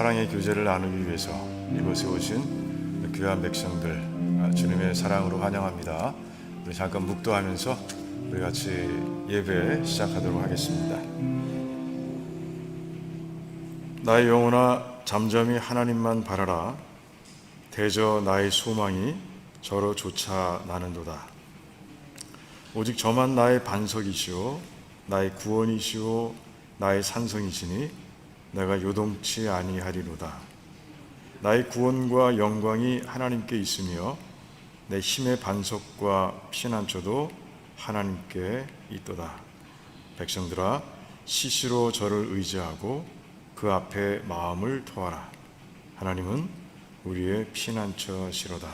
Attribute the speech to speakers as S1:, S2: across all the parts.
S1: 사랑의 교제를 나누기 위해서 이곳에 오신 귀한 백성들 주님의 사랑으로 환영합니다. 우리 잠깐 묵도하면서 우리 같이 예배 시작하도록 하겠습니다. 나의 영혼아 잠잠히 하나님만 바라라. 대저 나의 소망이 저로 쫓아 나는도다. 오직 저만 나의 반석이시오 나의 구원이시오 나의 산성이시니 내가 요동치 아니하리로다. 나의 구원과 영광이 하나님께 있으며 내 힘의 반석과 피난처도 하나님께 있도다. 백성들아 시시로 저를 의지하고 그 앞에 마음을 토하라. 하나님은 우리의 피난처시로다.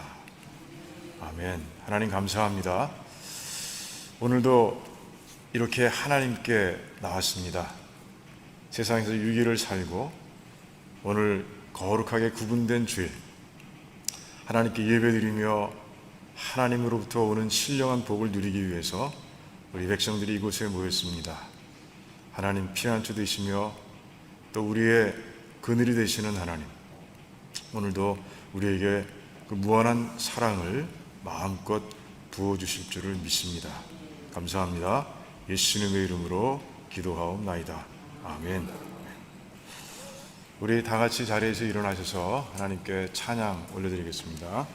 S1: 아멘. 하나님 감사합니다. 오늘도 이렇게 하나님께 나왔습니다. 세상에서 6일을 살고 오늘 거룩하게 구분된 주일 하나님께 예배드리며 하나님으로부터 오는 신령한 복을 누리기 위해서 우리 백성들이 이곳에 모였습니다. 하나님 피난처 되시며 또 우리의 그늘이 되시는 하나님, 오늘도 우리에게 그 무한한 사랑을 마음껏 부어주실 줄을 믿습니다. 감사합니다. 예수님의 이름으로 기도하옵나이다. 아멘. 우리 다 같이 자리에서 일어나셔서 하나님께 찬양 올려드리겠습니다.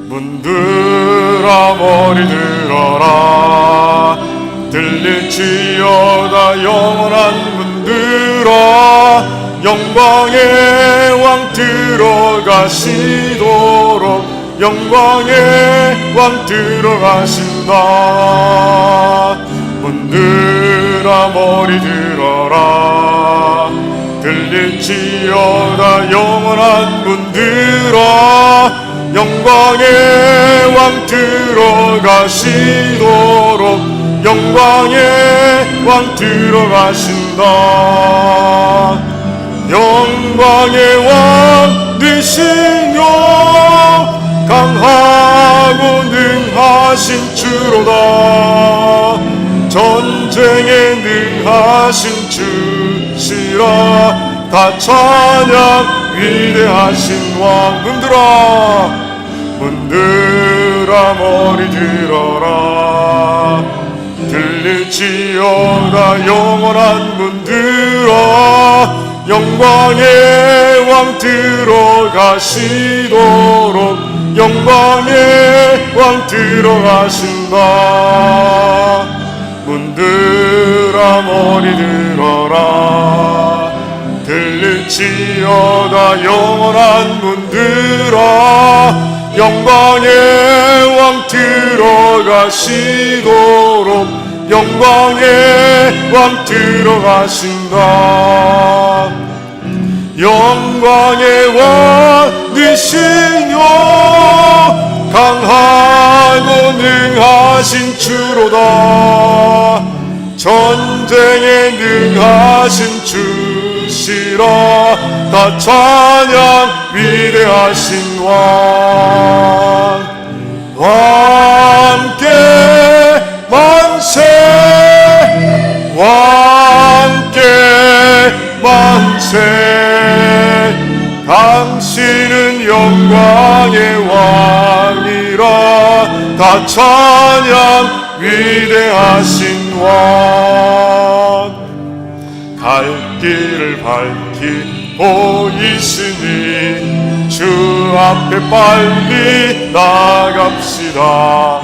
S1: 문들아 머리 들어라. 들릴지어다 영원한 문들아. 영광의 왕 들어가시도록 영광의 왕 들어가신다. 문들아 머리 들어라. 들릴지어다 영원한 문들아. 영광의 왕 들어가시도록 영광의 왕 들어가신다. 영광의 왕 되시며 강하고 능하신 주로다. 전쟁에 능하신 주시라. 다 찬양 위대하신 왕. 문들아 머리 들어라. 들릴지어다 영원한 문들아. 영광의 왕 들어가시도록 영광의 왕 들어가신다. 문들아 머리 들어라. 들릴지어다 영원한 문들아. 영광의 왕 들어가시도록 영광의 왕 들어가신다. 영광의 왕 되시며 강하고 능하신 주로다. 전쟁에 능하신 주시라. 다 찬양 위대하신 왕. 왕께 만세. 왕께 만세. 당신은 영광의 왕이라. 다 찬양 위대하신 왕. 갈 길을 밝히 보이시니 주 앞에 빨리 나갑시다.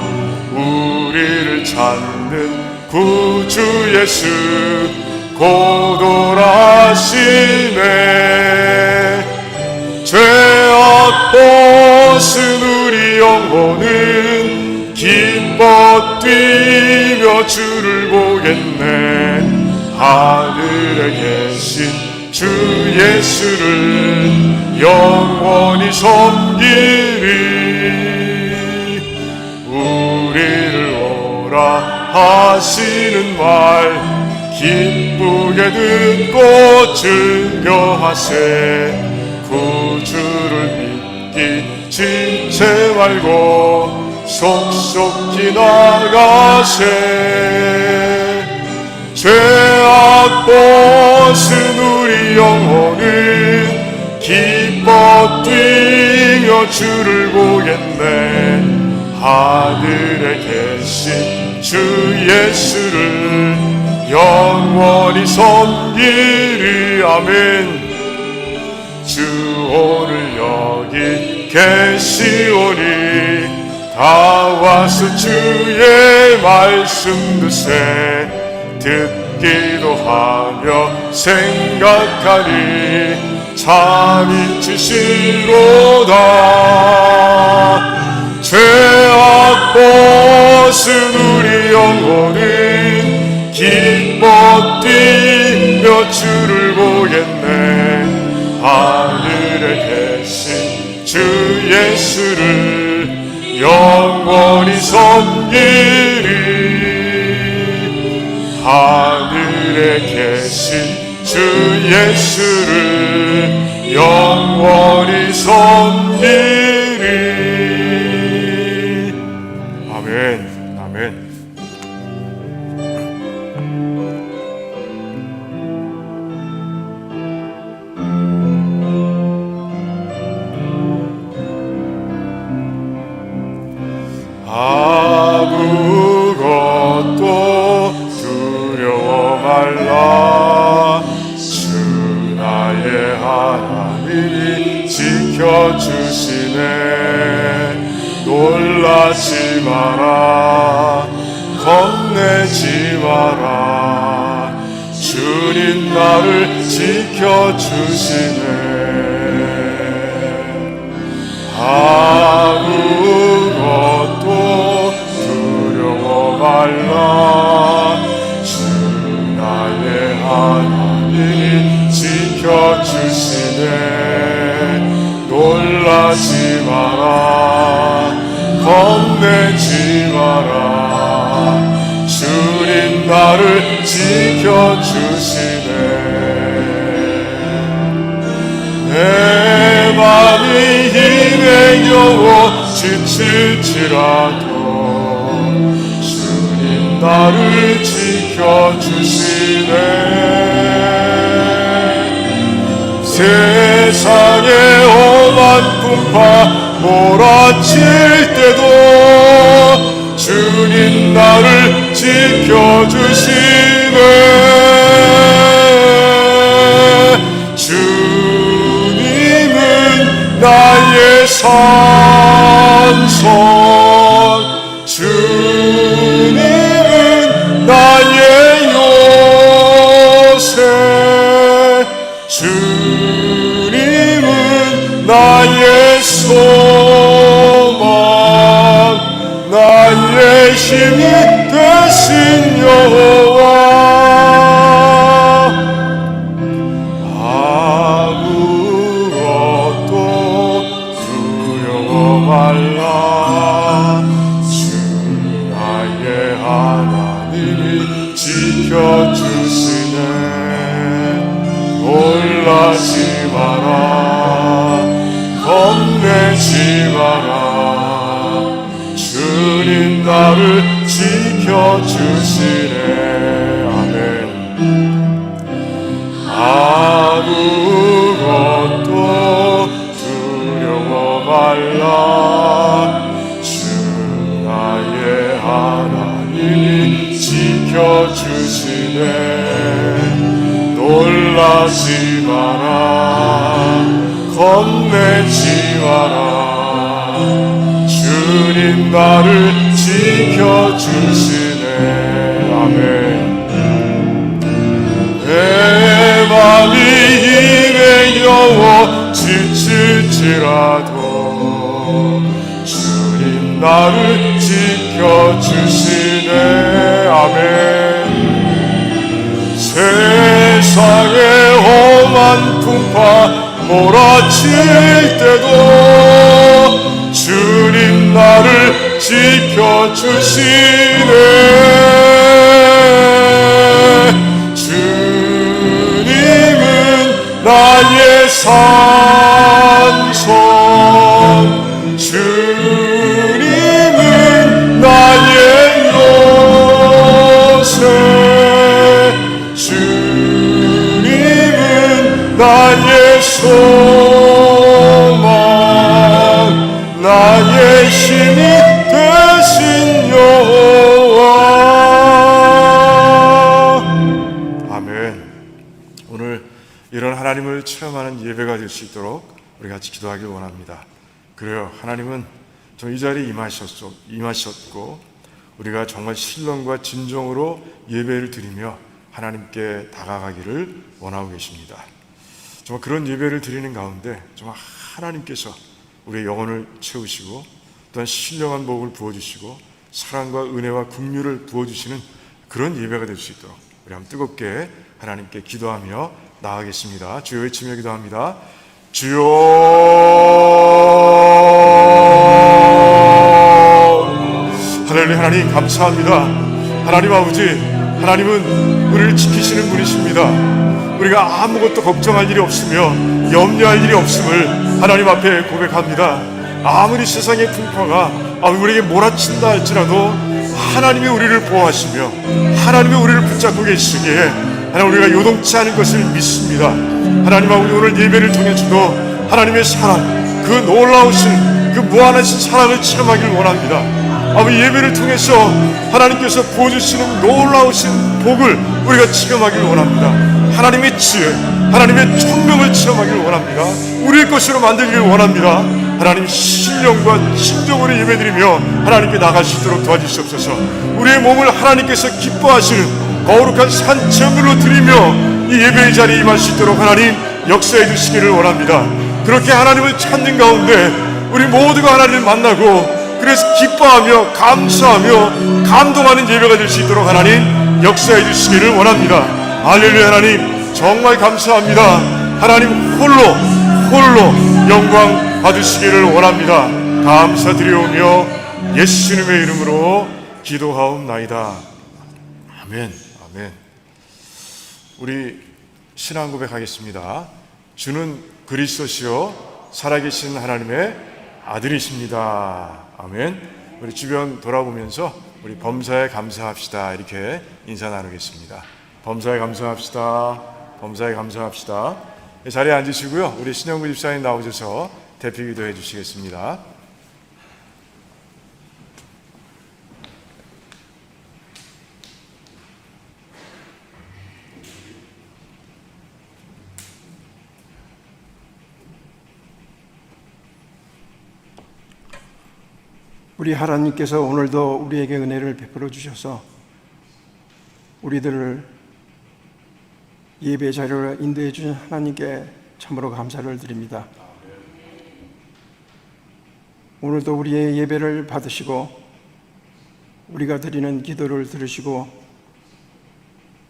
S1: 우리를 찾는 구주 예수 곧 오라시네. 죄악 벗은 우리 영혼은 기뻐 뛰며 주를 보겠네. 하늘에 계신 주 예수를 영원히 섬기리. 우리를 오라 하시는 말 기쁘게 듣고 증거하세. 구주를 믿기 지체 말고 속속히 나가세. 죄악 벗은 우리 영혼은 기뻐 뛰며 주를 보겠네. 하늘에 계신 주 예수를 영원히 섬기리. 아멘. 주 오늘 여기 계시오니 다 와서 주의 말씀 듣기도 하며 생각하니 참 잊으시로다. 죄악 벗은 우리 영혼은 기뻐 뛰며 주를 보겠네. 하늘에 계신 주 예수를 영원히 섬기리. 하늘에 계신 주 예수를 영원히 섬기리. 아멘. 아멘. 아무것도 두려워 말라. 주 나의 하나님이 지켜주시네. 놀라지 마라. 겁내지 마라. 주님 나를 지켜주시네. 아무것도 두려워 말라. 주 나의 하나님이 지켜주시네. 놀라지 마라. 겁내지 마라. 주님 나를 지켜주시네. 내 맘이 힘에 겨워 지칠지라도 주님 나를 지켜주시네. 세상의 험한 풍파 몰아칠 때도 주님 나를 지켜주시네. 주님은 나의 산성, 주님은 나의 요새, 주님은 나의 소망, 나의 힘이 되신 여호와. 아무것도 두려워 말라. 주 나의 하나님이 지켜주시네. 놀라지 마라. 겁내지 마라. 주님 나를 지켜주시네. 아멘. 아무것도 두려워 말라. 주 나의 하나님이 지켜주시네. 놀라지 마라. 겁내지 마라. 주님 나를 지켜주시네. 아멘. 내 맘이 힘에 겨워 지칠지라도 주님 나를 지켜주시네. 아멘. 세상의 험한 풍파 몰아칠 때도 주님 나를 지켜주시네. 주님은 나의 산성, 주님은 소망 나의 힘이 되신 여호와. 아멘. 오늘 이런 하나님을 체험하는 예배가 될 수 있도록 우리 같이 기도하길 원합니다. 그래요, 하나님은 이 자리에 임하셨고 우리가 정말 신령과 진정으로 예배를 드리며 하나님께 다가가기를 원하고 계십니다. 정말 그런 예배를 드리는 가운데 정말 하나님께서 우리의 영혼을 채우시고 또한 신령한 복을 부어주시고 사랑과 은혜와 긍휼을 부어주시는 그런 예배가 될 수 있도록 우리 한번 뜨겁게 하나님께 기도하며 나아가겠습니다. 주여 외치며 기도합니다. 주여, 할렐루야. 하나님 감사합니다. 하나님 아버지, 하나님은 우리를 지키시는 분이십니다. 우리가 아무것도 걱정할 일이 없으며 염려할 일이 없음을 하나님 앞에 고백합니다. 아무리 세상의 풍파가 우리에게 몰아친다 할지라도 하나님이 우리를 보호하시며 하나님이 우리를 붙잡고 계시기에 하나님 우리가 요동치 않은 것을 믿습니다. 하나님 아버지, 오늘 예배를 통해서도 하나님의 사랑, 그 놀라우신 그 무한하신 사랑을 체험하기를 원합니다. 아버지, 예배를 통해서 하나님께서 부어주시는 놀라우신 복을 우리가 체험하기를 원합니다. 하나님의 지혜, 하나님의 총명을 체험하기를 원합니다. 우리의 것으로 만들기를 원합니다. 하나님, 신령과 진정으로 예배드리며 하나님께 나갈 수 있도록 도와주시옵소서. 우리의 몸을 하나님께서 기뻐하시는 거룩한 산체물로 드리며 이 예배의 자리에 임할 수 있도록 하나님 역사해 주시기를 원합니다. 그렇게 하나님을 찾는 가운데 우리 모두가 하나님을 만나고 그래서 기뻐하며 감사하며 감동하는 예배가 될 수 있도록 하나님 역사해 주시기를 원합니다. 할렐루야. 하나님 정말 감사합니다. 하나님 홀로 영광 받으시기를 원합니다. 감사드리오며 예수님의 이름으로 기도하옵나이다. 아멘. 아멘. 우리 신앙 고백하겠습니다. 주는 그리스도시요 살아계신 하나님의 아들이십니다. 아멘. 우리 주변 돌아보면서 우리 범사에 감사합시다 이렇게 인사 나누겠습니다. 범사에 감사합시다. 범사에 감사합시다. 자리에 앉으시고요. 우리 신영구 집사님 나오셔서 대피 기도해 주시겠습니다.
S2: 우리 하나님께서 오늘도 우리에게 은혜를 베풀어 주셔서 우리들을 예배 자리로 인도해 주신 하나님께 참으로 감사를 드립니다. 오늘도 우리의 예배를 받으시고 우리가 드리는 기도를 들으시고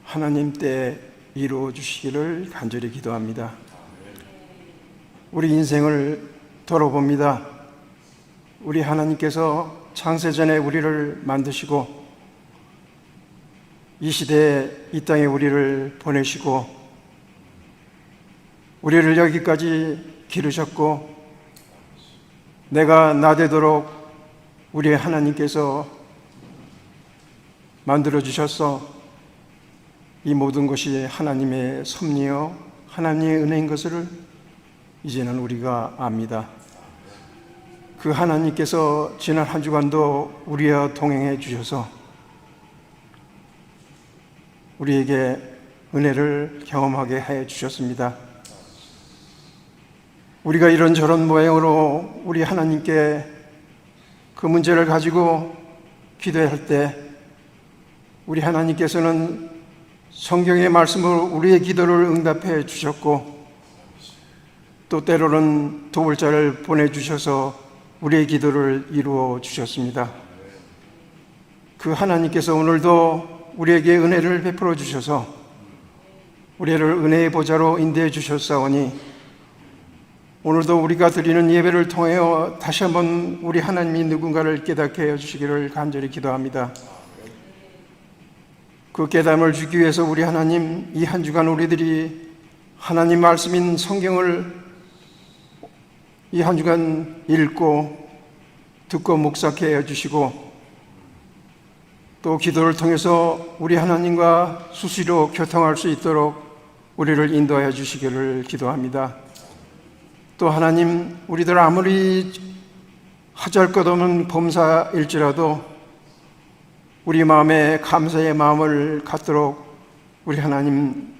S2: 하나님 때 이루어 주시기를 간절히 기도합니다. 우리 인생을 돌아봅니다. 우리 하나님께서 창세전에 우리를 만드시고 이 시대에 이 땅에 우리를 보내시고 우리를 여기까지 기르셨고 내가 나되도록 우리 하나님께서 만들어주셔서 이 모든 것이 하나님의 섭리요 하나님의 은혜인 것을 이제는 우리가 압니다. 그 하나님께서 지난 한 주간도 우리와 동행해 주셔서 우리에게 은혜를 경험하게 해 주셨습니다. 우리가 이런저런 모양으로 우리 하나님께 그 문제를 가지고 기도할 때 우리 하나님께서는 성경의 말씀으로 우리의 기도를 응답해 주셨고 또 때로는 도울 자를 보내주셔서 우리의 기도를 이루어 주셨습니다. 그 하나님께서 오늘도 우리에게 은혜를 베풀어 주셔서 우리를 은혜의 보좌로 인도해 주셨사오니 오늘도 우리가 드리는 예배를 통하여 다시 한번 우리 하나님이 누군가를 깨닫게 해주시기를 간절히 기도합니다. 그 깨달음을 주기 위해서 우리 하나님 이 한 주간 우리들이 하나님 말씀인 성경을 이 한 주간 읽고 듣고 묵상케 해주시고 또 기도를 통해서 우리 하나님과 수시로 교통할 수 있도록 우리를 인도하여 주시기를 기도합니다. 또 하나님, 우리들 아무리 하잘것없는 범사일지라도 우리 마음에 감사의 마음을 갖도록 우리 하나님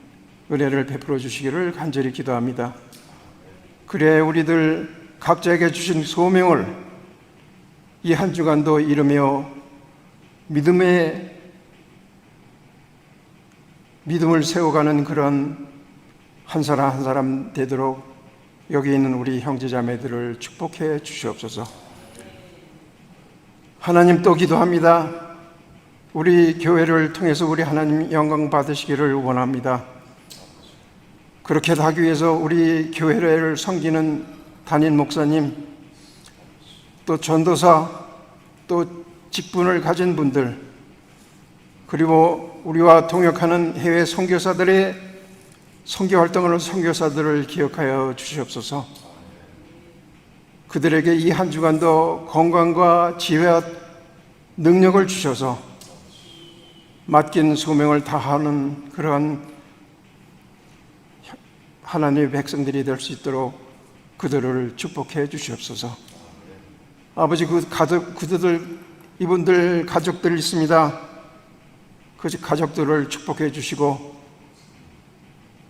S2: 은혜를 베풀어 주시기를 간절히 기도합니다. 그래 우리들 각자에게 주신 소명을 이 한 주간도 이루며 믿음을 세워가는 그런 한 사람 한 사람 되도록 여기 있는 우리 형제자매들을 축복해 주시옵소서. 하나님, 또 기도합니다. 우리 교회를 통해서 우리 하나님 영광 받으시기를 원합니다. 그렇게 하기 위해서 우리 교회를 섬기는 담임 목사님, 또 전도사, 또 직분을 가진 분들, 그리고 우리와 동역하는 해외 선교사들의 선교 활동을 선교사들을 기억하여 주시옵소서. 그들에게 이 한 주간도 건강과 지혜와 능력을 주셔서 맡긴 소명을 다하는 그러한 하나님의 백성들이 될 수 있도록 그들을 축복해 주시옵소서. 아버지, 이분들 가족들 있습니다. 그 가족들을 축복해 주시고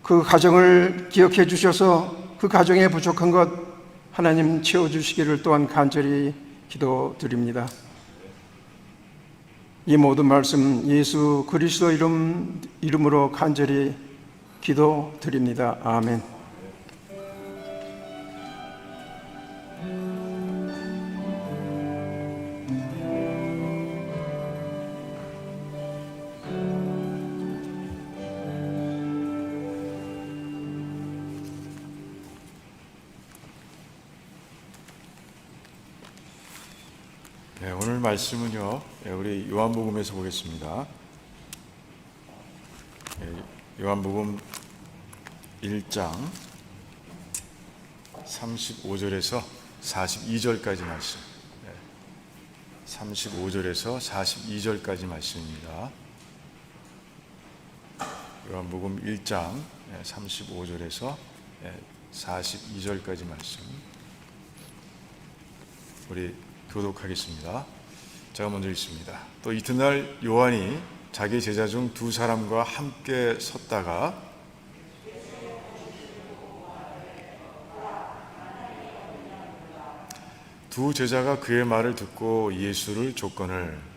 S2: 그 가정을 기억해 주셔서 그 가정에 부족한 것 하나님 채워주시기를 또한 간절히 기도드립니다. 이 모든 말씀 예수 그리스도 이름으로 간절히 기도드립니다. 아멘.
S1: 네, 오늘 말씀은요, 우리 요한복음에서 보겠습니다. 요한복음 1장 35절에서 42절까지 말씀. 35절에서 42절까지 말씀입니다. 요한복음 1장 35절에서 42절까지 말씀. 우리 교독하겠습니다. 제가 먼저 읽습니다. 또 이튿날 요한이 자기 제자 중 두 사람과 함께 섰다가 두 제자가 그의 말을 듣고 예수를 족건을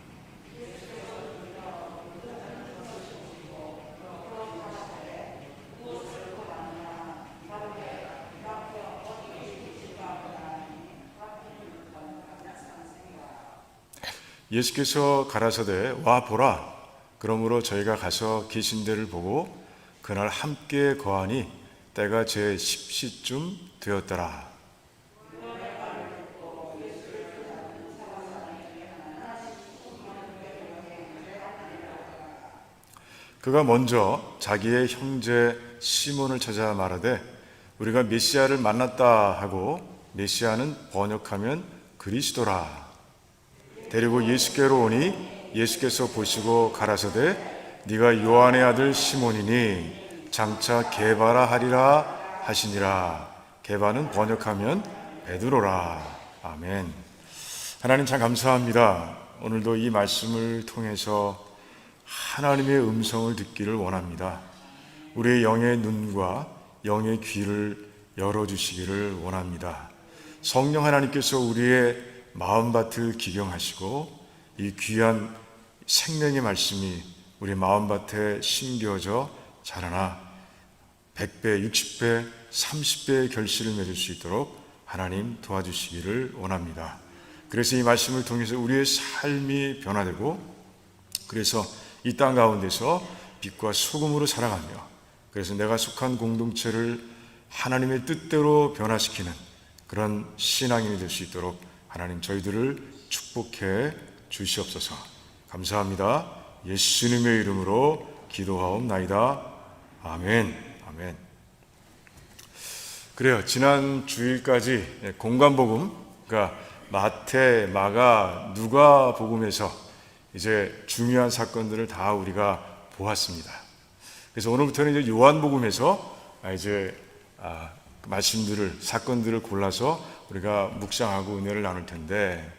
S1: 예수께서 가라사대 와 보라. 그러므로 저희가 가서 계신 데를 보고 그날 함께 거하니 때가 제 10시쯤 되었더라. 그가 먼저 자기의 형제 시몬을 찾아 말하되 우리가 메시아를 만났다 하고, 메시아는 번역하면 그리스도라. 데리고 예수께로 오니 예수께서 보시고 가라사대 네가 요한의 아들 시몬이니 장차 게바라 하리라 하시니라. 게바는 번역하면 베드로라. 아멘. 하나님 참 감사합니다. 오늘도 이 말씀을 통해서 하나님의 음성을 듣기를 원합니다. 우리의 영의 눈과 영의 귀를 열어주시기를 원합니다. 성령 하나님께서 우리의 마음밭을 기경하시고 이 귀한 생명의 말씀이 우리 마음밭에 심겨져 자라나 100배, 60배, 30배의 결실을 맺을 수 있도록 하나님 도와주시기를 원합니다. 그래서 이 말씀을 통해서 우리의 삶이 변화되고, 그래서 이 땅 가운데서 빛과 소금으로 살아가며, 그래서 내가 속한 공동체를 하나님의 뜻대로 변화시키는 그런 신앙인이 될 수 있도록 하나님 저희들을 축복해 주시옵소서. 감사합니다. 예수님의 이름으로 기도하옵나이다. 아멘. 아멘. 그래요. 지난 주일까지 공관복음, 그러니까 마태, 마가, 누가 복음에서 이제 중요한 사건들을 다 우리가 보았습니다. 그래서 오늘부터는 이제 요한복음에서 말씀들을, 사건들을 골라서 우리가 묵상하고 은혜를 나눌 텐데,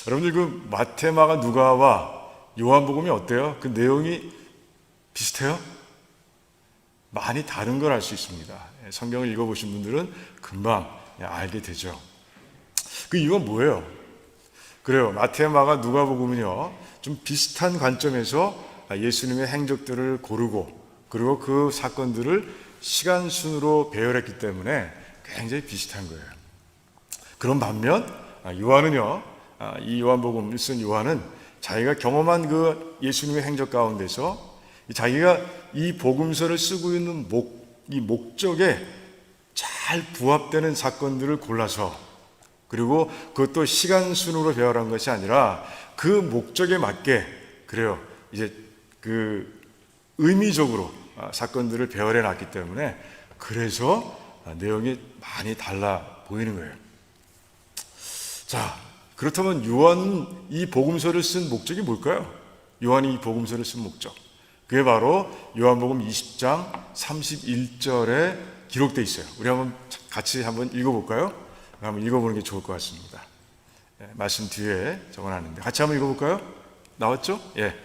S1: 여러분들 그 마태, 마가, 누가와 요한복음이 어때요? 그 내용이 비슷해요? 많이 다른 걸 알 수 있습니다. 성경을 읽어보신 분들은 금방 알게 되죠. 그 이유가 뭐예요? 그래요. 마태, 마가, 누가복음은요, 좀 비슷한 관점에서 예수님의 행적들을 고르고, 그리고 그 사건들을 시간 순으로 배열했기 때문에 굉장히 비슷한 거예요. 그런 반면 요한은요, 이 요한복음을 쓴 요한은 자기가 경험한 그 예수님의 행적 가운데서 자기가 이 복음서를 쓰고 있는 이 목적에 잘 부합되는 사건들을 골라서, 그리고 그것도 시간 순으로 배열한 것이 아니라 그 목적에 맞게, 그래요, 이제 그 의미적으로 사건들을 배열해 놨기 때문에 그래서 내용이 많이 달라 보이는 거예요. 자, 그렇다면 요한 이 복음서를 쓴 목적이 뭘까요? 요한이 이 복음서를 쓴 목적, 그게 바로 요한복음 20장 31절에 기록되어 있어요. 우리 같이 한번 읽어볼까요? 한번 읽어보는 게 좋을 것 같습니다. 말씀 뒤에 적어놨는데 같이 한번 읽어볼까요? 나왔죠? 예,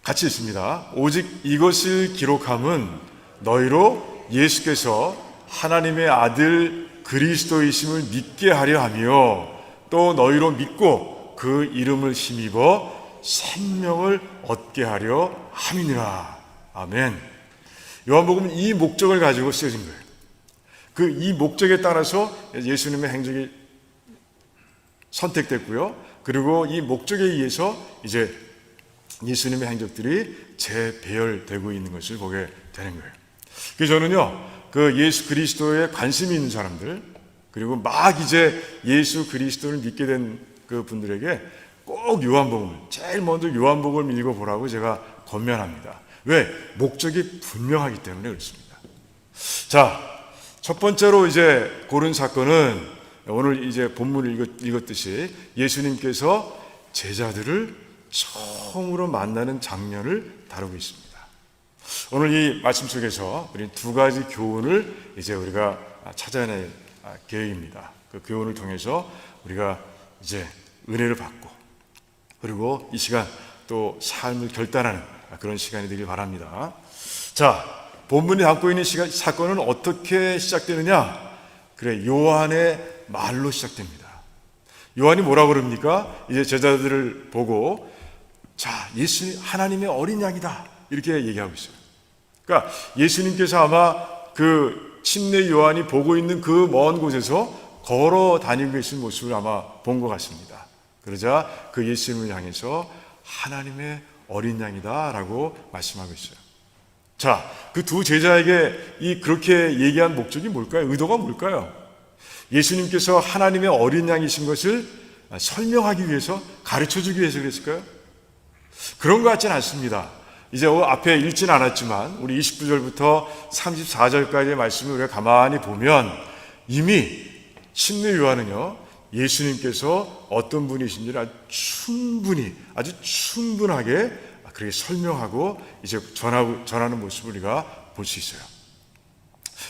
S1: 같이 읽습니다. 오직 이것을 기록함은 너희로 예수께서 하나님의 아들 그리스도이심을 믿게 하려 하며, 또 너희로 믿고 그 이름을 힘입어 생명을 얻게 하려 함이니라. 아멘. 요한복음은 이 목적을 가지고 쓰여진 거예요. 그 이 목적에 따라서 예수님의 행적이 선택됐고요. 그리고 이 목적에 의해서 이제 예수님의 행적들이 재배열되고 있는 것을 보게 되는 거예요. 그래서 저는요, 그 예수 그리스도에 관심이 있는 사람들, 그리고 막 이제 예수 그리스도를 믿게 된 그 분들에게 꼭 요한복음을, 제일 먼저 요한복음을 읽어보라고 제가 권면합니다. 왜? 목적이 분명하기 때문에 그렇습니다. 자, 첫 번째로 이제 고른 사건은 오늘 이제 본문을 읽었듯이 예수님께서 제자들을 처음으로 만나는 장면을 다루고 있습니다. 오늘 이 말씀 속에서 우리 두 가지 교훈을 이제 우리가 찾아낼 계획입니다. 그 교훈을 통해서 우리가 이제 은혜를 받고, 그리고 이 시간 또 삶을 결단하는 그런 시간이 되길 바랍니다. 자, 본문이 담고 있는 사건은 어떻게 시작되느냐? 그래, 요한의 말로 시작됩니다. 요한이 뭐라고 그럽니까? 이제 제자들을 보고, 자, 예수님 하나님의 어린 양이다, 이렇게 얘기하고 있어요. 그러니까 예수님께서 아마 그 침례 요한이 보고 있는 그 먼 곳에서 걸어 다니고 계신 모습을 아마 본 것 같습니다. 그러자 그 예수님을 향해서 하나님의 어린 양이다 라고 말씀하고 있어요. 자, 그 두 제자에게 그렇게 얘기한 목적이 뭘까요? 의도가 뭘까요? 예수님께서 하나님의 어린 양이신 것을 설명하기 위해서, 가르쳐주기 위해서 그랬을까요? 그런 것 같지는 않습니다. 이제 앞에 읽지는 않았지만 우리 29절부터 34절까지의 말씀을 우리가 가만히 보면 이미 침례 요한은요, 예수님께서 어떤 분이신지를 아주 충분하게 그렇게 설명하고 이제 전하는 모습을 우리가 볼 수 있어요.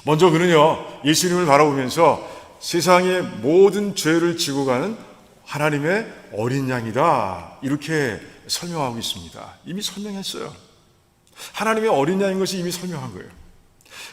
S1: 먼저 그는요, 예수님을 바라보면서 세상의 모든 죄를 지고 가는 하나님의 어린 양이다, 이렇게 설명하고 있습니다. 이미 설명했어요. 하나님의 어린 양인 것이 이미 설명한 거예요.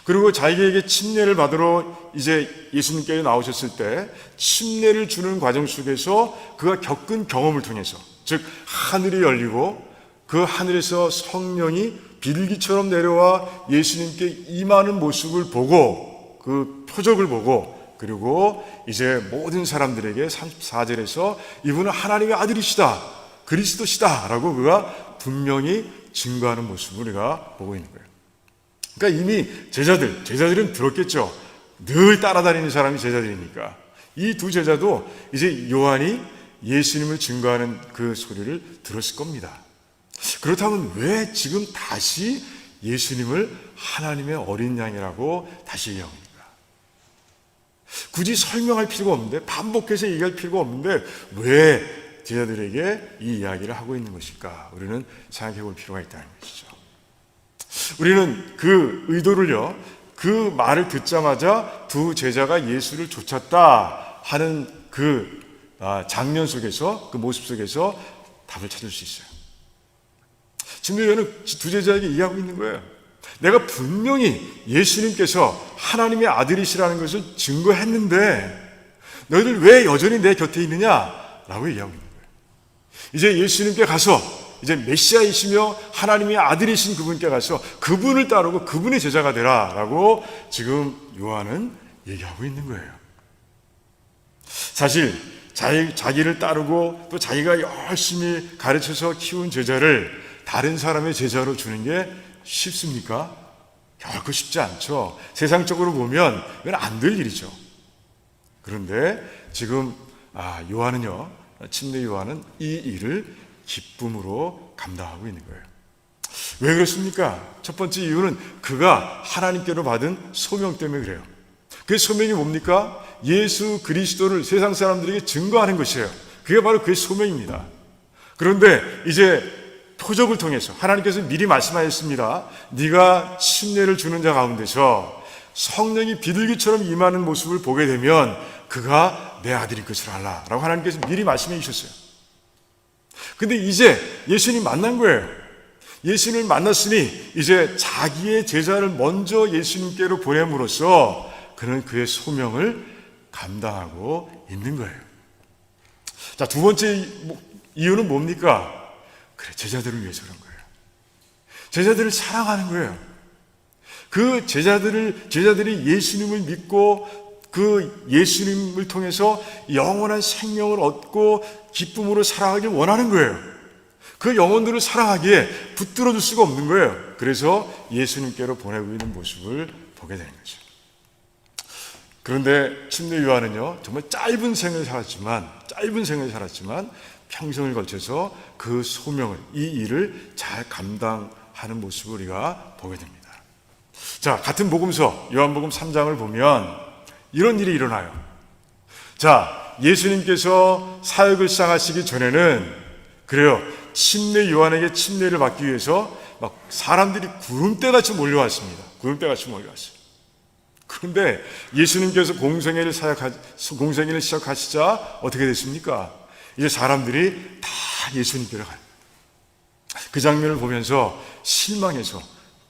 S1: 그리고 자기에게 침례를 받으러 이제 예수님께서 나오셨을 때 침례를 주는 과정 속에서 그가 겪은 경험을 통해서, 즉 하늘이 열리고 그 하늘에서 성령이 비둘기처럼 내려와 예수님께 임하는 모습을 보고, 그 표적을 보고, 그리고 이제 모든 사람들에게 34절에서 이분은 하나님의 아들이시다, 그리스도시다 라고 그가 분명히 증거하는 모습을 우리가 보고 있는 거예요. 그러니까 이미 제자들은 들었겠죠. 늘 따라다니는 사람이 제자들이니까. 이 두 제자도 이제 요한이 예수님을 증거하는 그 소리를 들었을 겁니다. 그렇다면 왜 지금 다시 예수님을 하나님의 어린 양이라고 다시 얘기합니까? 굳이 설명할 필요가 없는데, 반복해서 얘기할 필요가 없는데 왜 제자들에게 이 이야기를 하고 있는 것일까? 우리는 생각해 볼 필요가 있다는 것이죠. 우리는 그 의도를요, 그 말을 듣자마자 두 제자가 예수를 쫓았다 하는 그 장면 속에서, 그 모습 속에서 답을 찾을 수 있어요. 침례 요한은 두 제자에게 이해하고 있는 거예요. 내가 분명히 예수님께서 하나님의 아들이시라는 것을 증거했는데 너희들 왜 여전히 내 곁에 있느냐라고 얘기하고 있는 거예요. 이제 예수님께 가서, 이제 메시아이시며 하나님의 아들이신 그분께 가서 그분을 따르고 그분의 제자가 되라라고 지금 요한은 얘기하고 있는 거예요. 사실 자기를 따르고 또 자기가 열심히 가르쳐서 키운 제자를 다른 사람의 제자로 주는 게 쉽습니까? 결코 쉽지 않죠. 세상적으로 보면 이건 안 될 일이죠. 그런데 지금 요한은요, 침례 요한은 이 일을 기쁨으로 감당하고 있는 거예요. 왜 그렇습니까? 첫 번째 이유는 그가 하나님께로 받은 소명 때문에 그래요. 그 소명이 뭡니까? 예수 그리스도를 세상 사람들에게 증거하는 것이에요. 그게 바로 그의 소명입니다. 그런데 이제 표적을 통해서 하나님께서 미리 말씀하셨습니다. 네가 침례를 주는 자 가운데서 성령이 비둘기처럼 임하는 모습을 보게 되면 그가 내 아들인 것을 알라 라고 하나님께서 미리 말씀해 주셨어요. 근데 이제 예수님 만난 거예요. 예수님을 만났으니 이제 자기의 제자를 먼저 예수님께로 보냄으로써 그는 그의 소명을 감당하고 있는 거예요. 자, 두 번째 이유는 뭡니까? 그래, 제자들을 위해서 그런 거예요. 제자들을 사랑하는 거예요. 그 제자들이 예수님을 믿고 그 예수님을 통해서 영원한 생명을 얻고 기쁨으로 살아가길 원하는 거예요. 그 영혼들을 사랑하기에 붙들어 줄 수가 없는 거예요. 그래서 예수님께로 보내고 있는 모습을 보게 되는 거죠. 그런데 침례 요한은요, 정말 짧은 생을 살았지만 평생을 걸쳐서 그 소명을, 이 일을 잘 감당하는 모습을 우리가 보게 됩니다. 자, 같은 복음서 요한복음 3장을 보면 이런 일이 일어나요. 자, 예수님께서 사역을 시작하시기 전에는 그래요, 침례 요한에게 침례를 받기 위해서 막 사람들이 구름대같이 몰려왔습니다. 그런데 예수님께서 공생애를 시작하시자 어떻게 됐습니까? 이제 사람들이 다 예수님께로 가요. 그 장면을 보면서 실망해서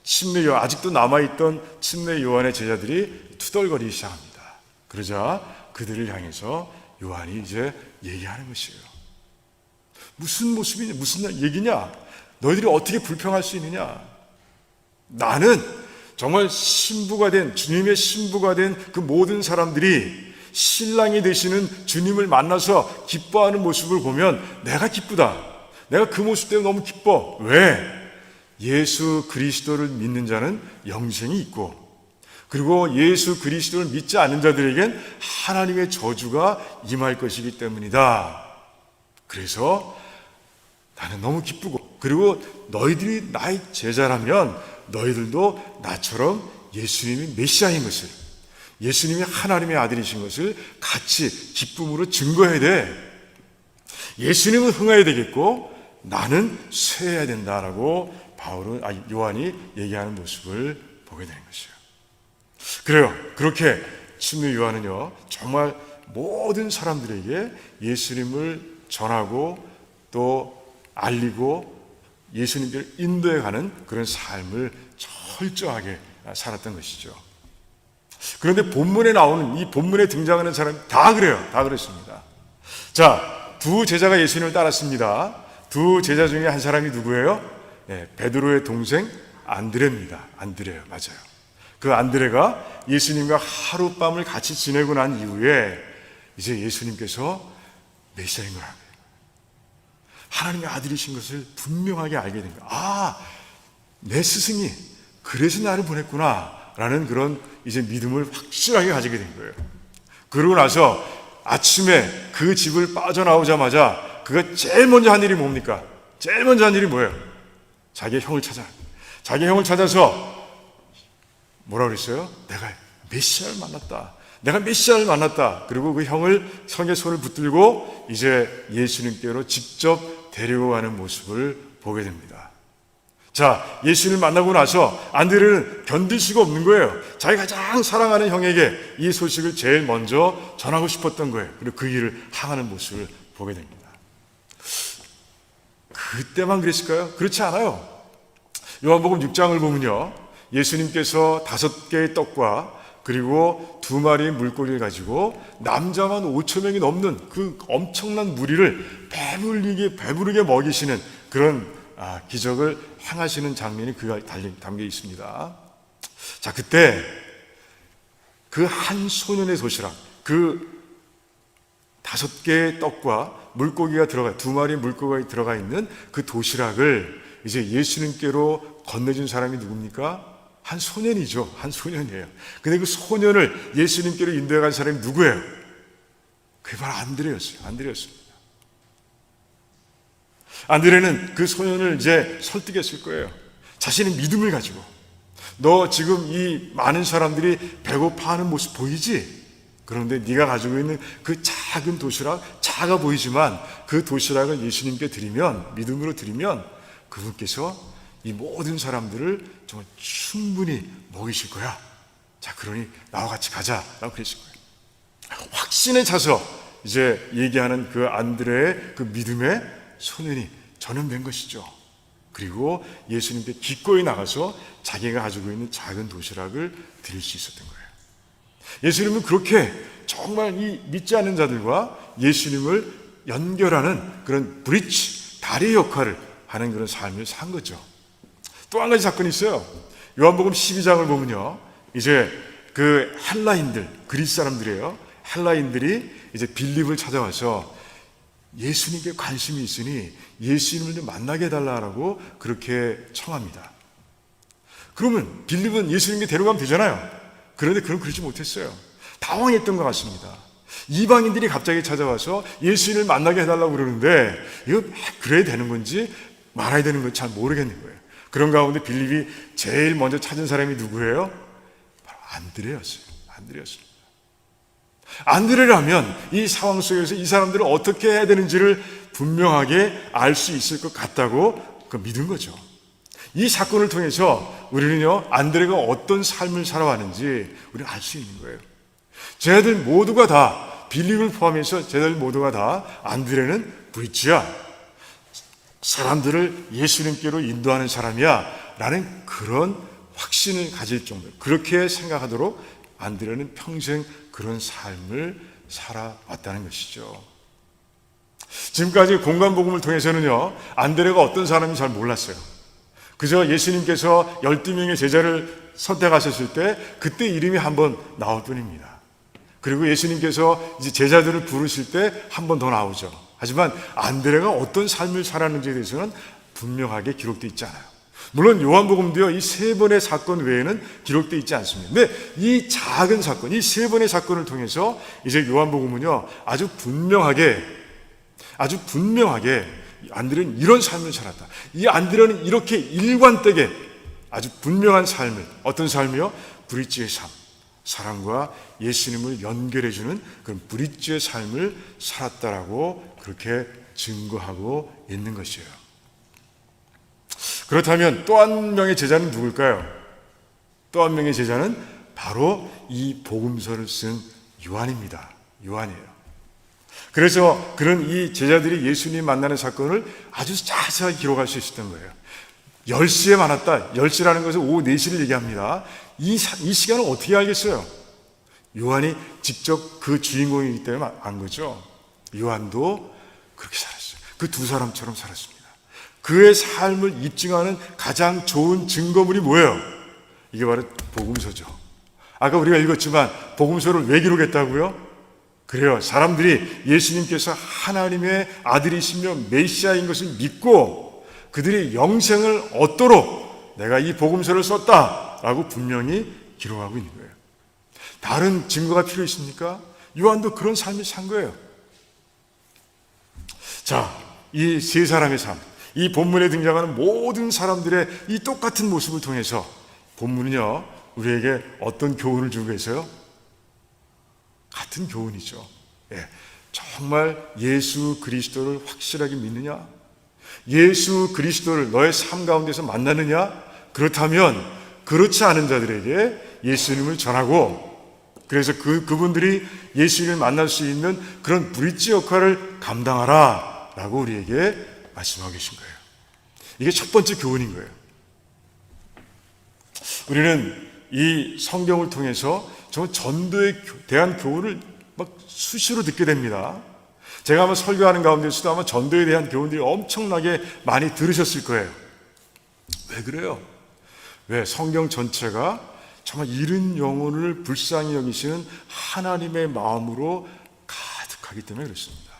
S1: 침례 요한, 아직도 남아있던 침례 요한의 제자들이 투덜거리기 시작합니다. 그러자 그들을 향해서 요한이 이제 얘기하는 것이에요. 무슨 모습이냐, 무슨 얘기냐? 너희들이 어떻게 불평할 수 있느냐? 나는 정말 주님의 신부가 된 그 모든 사람들이 신랑이 되시는 주님을 만나서 기뻐하는 모습을 보면 내가 기쁘다. 내가 그 모습 때문에 너무 기뻐. 왜? 예수 그리스도를 믿는 자는 영생이 있고, 그리고 예수 그리스도를 믿지 않는 자들에겐 하나님의 저주가 임할 것이기 때문이다. 그래서 나는 너무 기쁘고, 그리고 너희들이 나의 제자라면 너희들도 나처럼 예수님이 메시아인 것을, 예수님이 하나님의 아들이신 것을 같이 기쁨으로 증거해야 돼. 예수님은 흥해야 되겠고 나는 쇠해야 된다라고 요한이 얘기하는 모습을 보게 되는 것이에요. 그래요. 그렇게 침례 요한은요, 정말 모든 사람들에게 예수님을 전하고 또 알리고 예수님께로 인도해가는 그런 삶을 철저하게 살았던 것이죠. 그런데 이 본문에 등장하는 사람이 다 그래요. 다 그렇습니다. 자, 두 제자가 예수님을 따랐습니다. 두 제자 중에 한 사람이 누구예요? 베드로의 동생 안드레입니다. 안드레요. 맞아요. 그 안드레가 예수님과 하룻밤을 같이 지내고 난 이후에 이제 예수님께서 메시아인 걸 알게 돼요. 하나님의 아들이신 것을 분명하게 알게 된 거예요. 내 스승이 그래서 나를 보냈구나 라는 그런 이제 믿음을 확실하게 가지게 된 거예요. 그러고 나서 아침에 그 집을 빠져나오자마자 그가 제일 먼저 한 일이 뭡니까? 제일 먼저 한 일이 뭐예요? 자기의 형을 찾아서 뭐라고 그랬어요? 내가 메시아를 만났다. 그리고 그 형을 성에 손을 붙들고 이제 예수님께로 직접 데리고 가는 모습을 보게 됩니다. 자, 예수님을 만나고 나서 안드레는 견딜 수가 없는 거예요. 자기 가장 사랑하는 형에게 이 소식을 제일 먼저 전하고 싶었던 거예요. 그리고 그 길을 향하는 모습을 보게 됩니다. 그때만 그랬을까요? 그렇지 않아요. 요한복음 6장을 보면요, 예수님께서 5개의 떡과 그리고 2마리의 물고기를 가지고 남자만 5,000명이 넘는 그 엄청난 무리를 배부르게 먹이시는 그런 기적을 행하시는 장면이 담겨 있습니다. 자, 그때 그 한 소년의 도시락, 그 5개의 떡과 물고기가 2마리의 물고기가 들어가 있는 그 도시락을 이제 예수님께로 건네준 사람이 누굽니까? 한 소년이죠. 한 소년이에요. 근데 그 소년을 예수님께로 인도해 간 사람이 누구예요? 그게 바로 안드레였습니다. 안드레는 그 소년을 이제 설득했을 거예요. 자신의 믿음을 가지고, 너 지금 이 많은 사람들이 배고파하는 모습 보이지? 그런데 네가 가지고 있는 그 작은 도시락, 작아 보이지만 그 도시락을 예수님께 드리면, 믿음으로 드리면 그분께서 이 모든 사람들을 정말 충분히 먹이실 거야. 자, 그러니 나와 같이 가자라고 그랬을 거예요. 확신에 차서 이제 얘기하는 그 안드레의 그 믿음의 소년이 전염된 것이죠. 그리고 예수님께 기꺼이 나가서 자기가 가지고 있는 작은 도시락을 드릴 수 있었던 거예요. 예수님은 그렇게 정말 이 믿지 않는 자들과 예수님을 연결하는 그런 브릿지, 다리 역할을 하는 그런 삶을 산 거죠. 또 한 가지 사건이 있어요. 요한복음 12장을 보면요, 이제 그 헬라인들, 그리스 사람들이에요. 헬라인들이 이제 빌립을 찾아와서 예수님께 관심이 있으니 예수님을 좀 만나게 해달라고 그렇게 청합니다. 그러면 빌립은 예수님께 데려가면 되잖아요. 그런데 그럼 그러지 못했어요. 당황했던 것 같습니다. 이방인들이 갑자기 찾아와서 예수님을 만나게 해달라고 그러는데 이거 그래야 되는 건지 말아야 되는 건지 잘 모르겠는 거예요. 그런 가운데 빌립이 제일 먼저 찾은 사람이 누구예요? 바로 안드레였습니다. 안드레라면 이 상황 속에서 이 사람들을 어떻게 해야 되는지를 분명하게 알 수 있을 것 같다고 믿은 거죠. 이 사건을 통해서 우리는요, 안드레가 어떤 삶을 살아왔는지 우리는 알 수 있는 거예요. 쟤들 모두가 다, 빌립을 포함해서 쟤들 모두가 다 안드레는 브릿지야, 사람들을 예수님께로 인도하는 사람이야 라는 그런 확신을 가질 정도, 그렇게 생각하도록 안드레는 평생 그런 삶을 살아왔다는 것이죠. 지금까지 공간복음을 통해서는요, 안드레가 어떤 사람인지 잘 몰랐어요. 그저 예수님께서 12명의 제자를 선택하셨을 때 그때 이름이 한번 나올 뿐입니다. 그리고 예수님께서 이제 제자들을 부르실 때 한 번 더 나오죠. 하지만 안드레가 어떤 삶을 살았는지에 대해서는 분명하게 기록되어 있지 않아요. 물론 요한복음도요, 이 3번의 사건 외에는 기록되어 있지 않습니다. 근데 이 작은 사건, 이 3번의 사건을 통해서 이제 요한복음은요, 아주 분명하게 안드레는 이런 삶을 살았다. 이 안드레는 이렇게 일관되게 아주 분명한 삶을, 어떤 삶이요? 브릿지의 삶, 사람과 예수님을 연결해주는 그런 브릿지의 삶을 살았다라고 그렇게 증거하고 있는 것이에요. 그렇다면 또 한 명의 제자는 누굴까요? 또 한 명의 제자는 바로 이 복음서를 쓴 요한입니다. 요한이에요. 그래서 그런 이 제자들이 예수님 만나는 사건을 아주 자세하게 기록할 수 있었던 거예요. 10시에 만났다. 10시라는 것은 오후 4시를 얘기합니다. 이 시간을 어떻게 알겠어요? 요한이 직접 그 주인공이기 때문에 안 거죠. 요한도 그렇게 살았어요. 그 두 사람처럼 살았습니다. 그의 삶을 입증하는 가장 좋은 증거물이 뭐예요? 이게 바로 복음서죠. 아까 우리가 읽었지만 복음서를 왜 기록했다고요? 그래요. 사람들이 예수님께서 하나님의 아들이시며 메시아인 것을 믿고 그들이 영생을 얻도록 내가 이 복음서를 썼다라고 분명히 기록하고 있는 거예요. 다른 증거가 필요 있습니까? 요한도 그런 삶을 산 거예요. 자, 이 세 사람의 삶, 이 본문에 등장하는 모든 사람들의 이 똑같은 모습을 통해서 본문은요, 우리에게 어떤 교훈을 주고 계세요? 같은 교훈이죠. 예, 정말 예수 그리스도를 확실하게 믿느냐? 예수 그리스도를 너의 삶 가운데서 만나느냐? 그렇다면 그렇지 않은 자들에게 예수님을 전하고, 그래서 그분들이 예수님을 만날 수 있는 그런 브릿지 역할을 감당하라 라고 우리에게 말씀하고 계신 거예요. 이게 첫 번째 교훈인 거예요. 우리는 이 성경을 통해서 정말 전도에 대한 교훈을 막 수시로 듣게 됩니다. 제가 아마 설교하는 가운데서도 아마 전도에 대한 교훈들이 엄청나게 많이 들으셨을 거예요. 왜 그래요? 왜? 성경 전체가 정말 잃은 영혼을 불쌍히 여기시는 하나님의 마음으로 가득하기 때문에 그렇습니다.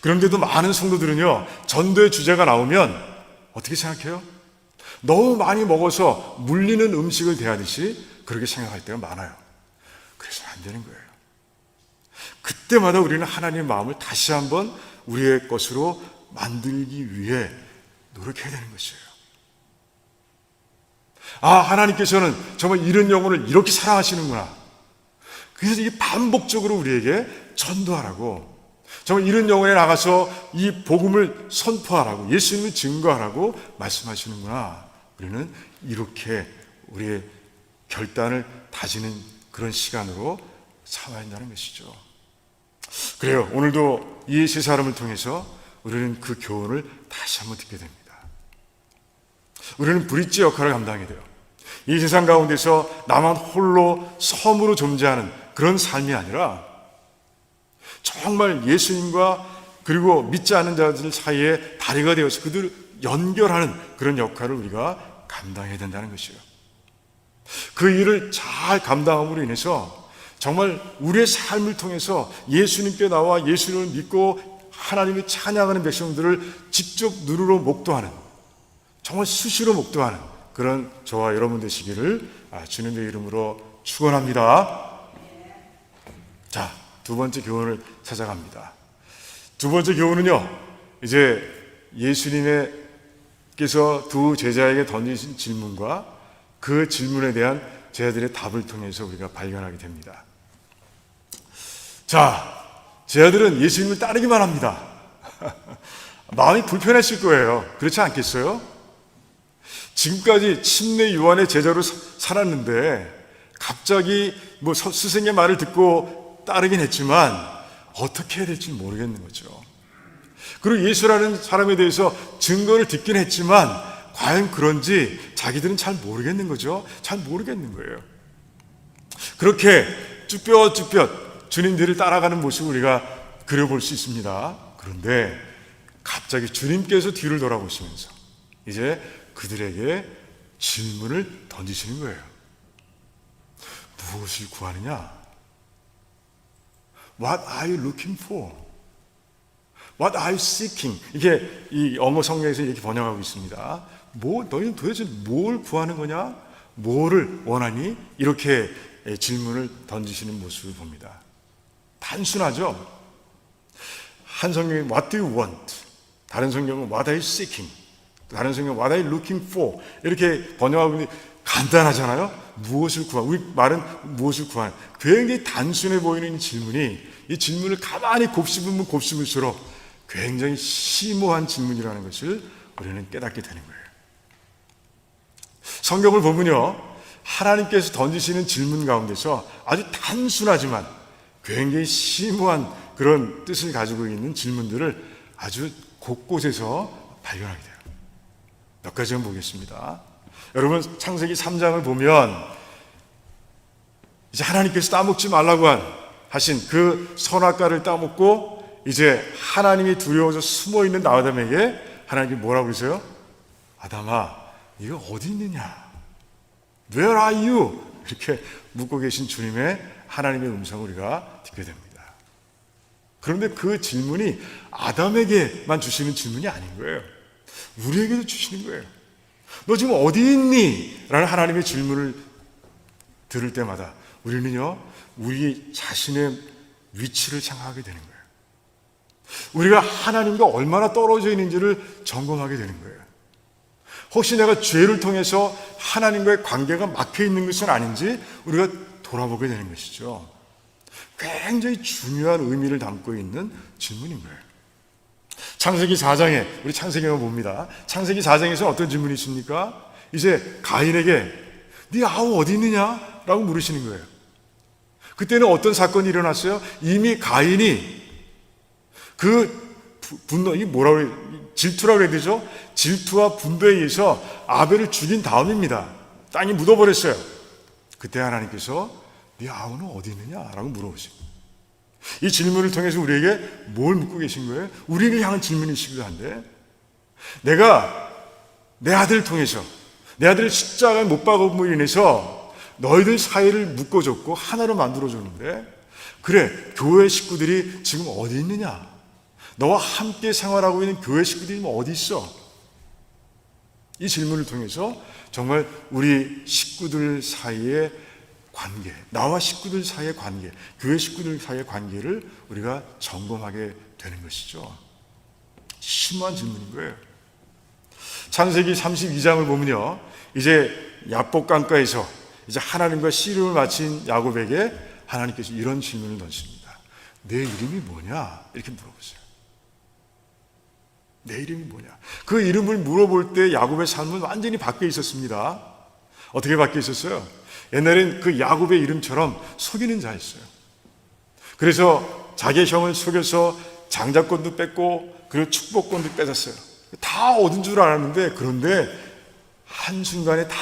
S1: 그런데도 많은 성도들은요, 전도의 주제가 나오면 어떻게 생각해요? 너무 많이 먹어서 물리는 음식을 대하듯이 그렇게 생각할 때가 많아요. 그래서는 안 되는 거예요. 그때마다 우리는 하나님의 마음을 다시 한번 우리의 것으로 만들기 위해 노력해야 되는 것이에요. 하나님께서는 정말 잃은 영혼을 이렇게 사랑하시는구나. 그래서 이게 반복적으로 우리에게 전도하라고, 정말 잃은 영혼에 나가서 이 복음을 선포하라고, 예수님을 증거하라고 말씀하시는구나. 우리는 이렇게 우리의 결단을 다지는 그런 시간으로 삼아야 한다는 것이죠. 그래요. 오늘도 이 세 사람을 통해서 우리는 그 교훈을 다시 한번 듣게 됩니다. 우리는 브릿지 역할을 감당하게 돼요. 이 세상 가운데서 나만 홀로 섬으로 존재하는 그런 삶이 아니라 정말 예수님과 그리고 믿지 않는 자들 사이에 다리가 되어서 그들을 연결하는 그런 역할을 우리가 감당해야 된다는 것이에요. 그 일을 잘 감당함으로 인해서 정말 우리의 삶을 통해서 예수님께 나와 예수님을 믿고 하나님을 찬양하는 백성들을 직접 눈으로 목도하는, 정말 수시로 목도하는 그런 저와 여러분 되시기를 주님의 이름으로 축원합니다. 자, 두 번째 교훈을 찾아갑니다. 두 번째 교훈은요, 이제 예수님께서 두 제자에게 던지신 질문과 그 질문에 대한 제자들의 답을 통해서 우리가 발견하게 됩니다. 자, 제자들은 예수님을 따르기만 합니다. 마음이 불편했을 거예요. 그렇지 않겠어요? 지금까지 침례 요한의 제자로 살았는데 갑자기 스승의 말을 듣고 따르긴 했지만 어떻게 해야 될지 모르겠는 거죠. 그리고 예수라는 사람에 대해서 증거를 듣긴 했지만 과연 그런지 자기들은 잘 모르겠는 거죠. 잘 모르겠는 거예요. 그렇게 쭈뼛쭈뼛 주님들을 따라가는 모습을 우리가 그려볼 수 있습니다. 그런데 갑자기 주님께서 뒤를 돌아보시면서 이제 그들에게 질문을 던지시는 거예요. 무엇을 구하느냐? What are you looking for? What are you seeking? 이게 이 영어 성경에서 이렇게 번역하고 있습니다. 너희는 도대체 뭘 구하는 거냐? 뭐를 원하니? 이렇게 질문을 던지시는 모습을 봅니다. 단순하죠? 한 성경은 What do you want? 다른 성경은 What are you seeking? 다른 성경은 What are you looking for? 이렇게 번역하고 있는데 간단하잖아요? 무엇을 구하는, 우리 말은 무엇을 구하는, 굉장히 단순해 보이는 질문이 이 질문을 가만히 곱씹으면 곱씹을수록 굉장히 심오한 질문이라는 것을 우리는 깨닫게 되는 거예요. 성경을 보면요, 하나님께서 던지시는 질문 가운데서 아주 단순하지만 굉장히 심오한 그런 뜻을 가지고 있는 질문들을 아주 곳곳에서 발견하게 돼요. 몇 가지만 보겠습니다. 여러분, 창세기 3장을 보면 이제 하나님께서 따먹지 말라고 하신 그 선악과를 따먹고 이제 하나님이 두려워서 숨어있는 아담에게 하나님이 뭐라고 그러세요? 아담아, 네가 어디 있느냐? Where are you? 이렇게 묻고 계신 주님의 하나님의 음성을 우리가 듣게 됩니다. 그런데 그 질문이 아담에게만 주시는 질문이 아닌 거예요. 우리에게도 주시는 거예요. 너 지금 어디 있니? 라는 하나님의 질문을 들을 때마다 우리는요, 우리 자신의 위치를 생각하게 되는 거예요. 우리가 하나님과 얼마나 떨어져 있는지를 점검하게 되는 거예요. 혹시 내가 죄를 통해서 하나님과의 관계가 막혀 있는 것은 아닌지 우리가 돌아보게 되는 것이죠. 굉장히 중요한 의미를 담고 있는 질문인 거예요. 창세기 4장에 우리 창세기만 봅니다. 창세기 4장에서 어떤 질문이 있습니까? 이제 가인에게 네 아우 어디 있느냐? 라고 물으시는 거예요. 그때는 어떤 사건이 일어났어요? 이미 가인이 그 분노, 이게 뭐라고 그래요? 질투라고 해야 되죠? 질투와 분노에 의해서 아벨을 죽인 다음입니다. 땅이 묻어버렸어요. 그때 하나님께서 네 아우는 어디 있느냐? 라고 물어보십니다. 이 질문을 통해서 우리에게 뭘 묻고 계신 거예요? 우리를 향한 질문이시기도 한데, 내가 내 아들을 통해서 내 아들을 십자가에 못 박음으로 인해서 너희들 사이를 묶어줬고 하나로 만들어줬는데, 그래 교회 식구들이 지금 어디 있느냐? 너와 함께 생활하고 있는 교회 식구들이 어디 있어? 이 질문을 통해서 정말 우리 식구들 사이의 관계, 나와 식구들 사이의 관계, 교회 식구들 사이의 관계를 우리가 점검하게 되는 것이죠. 심오한 질문인 거예요. 창세기 32장을 보면요, 이제 야복 강가에서 이제 하나님과 씨름을 마친 야곱에게 하나님께서 이런 질문을 던집니다. 내 이름이 뭐냐? 이렇게 물어보세요. 내 이름이 뭐냐? 그 이름을 물어볼 때 야곱의 삶은 완전히 바뀌어 있었습니다. 어떻게 바뀌어 있었어요? 옛날엔 그 야곱의 이름처럼 속이는 자였어요. 그래서 자기의 형을 속여서 장자권도 뺏고 그리고 축복권도 뺏었어요. 다 얻은 줄 알았는데, 그런데 한순간에 다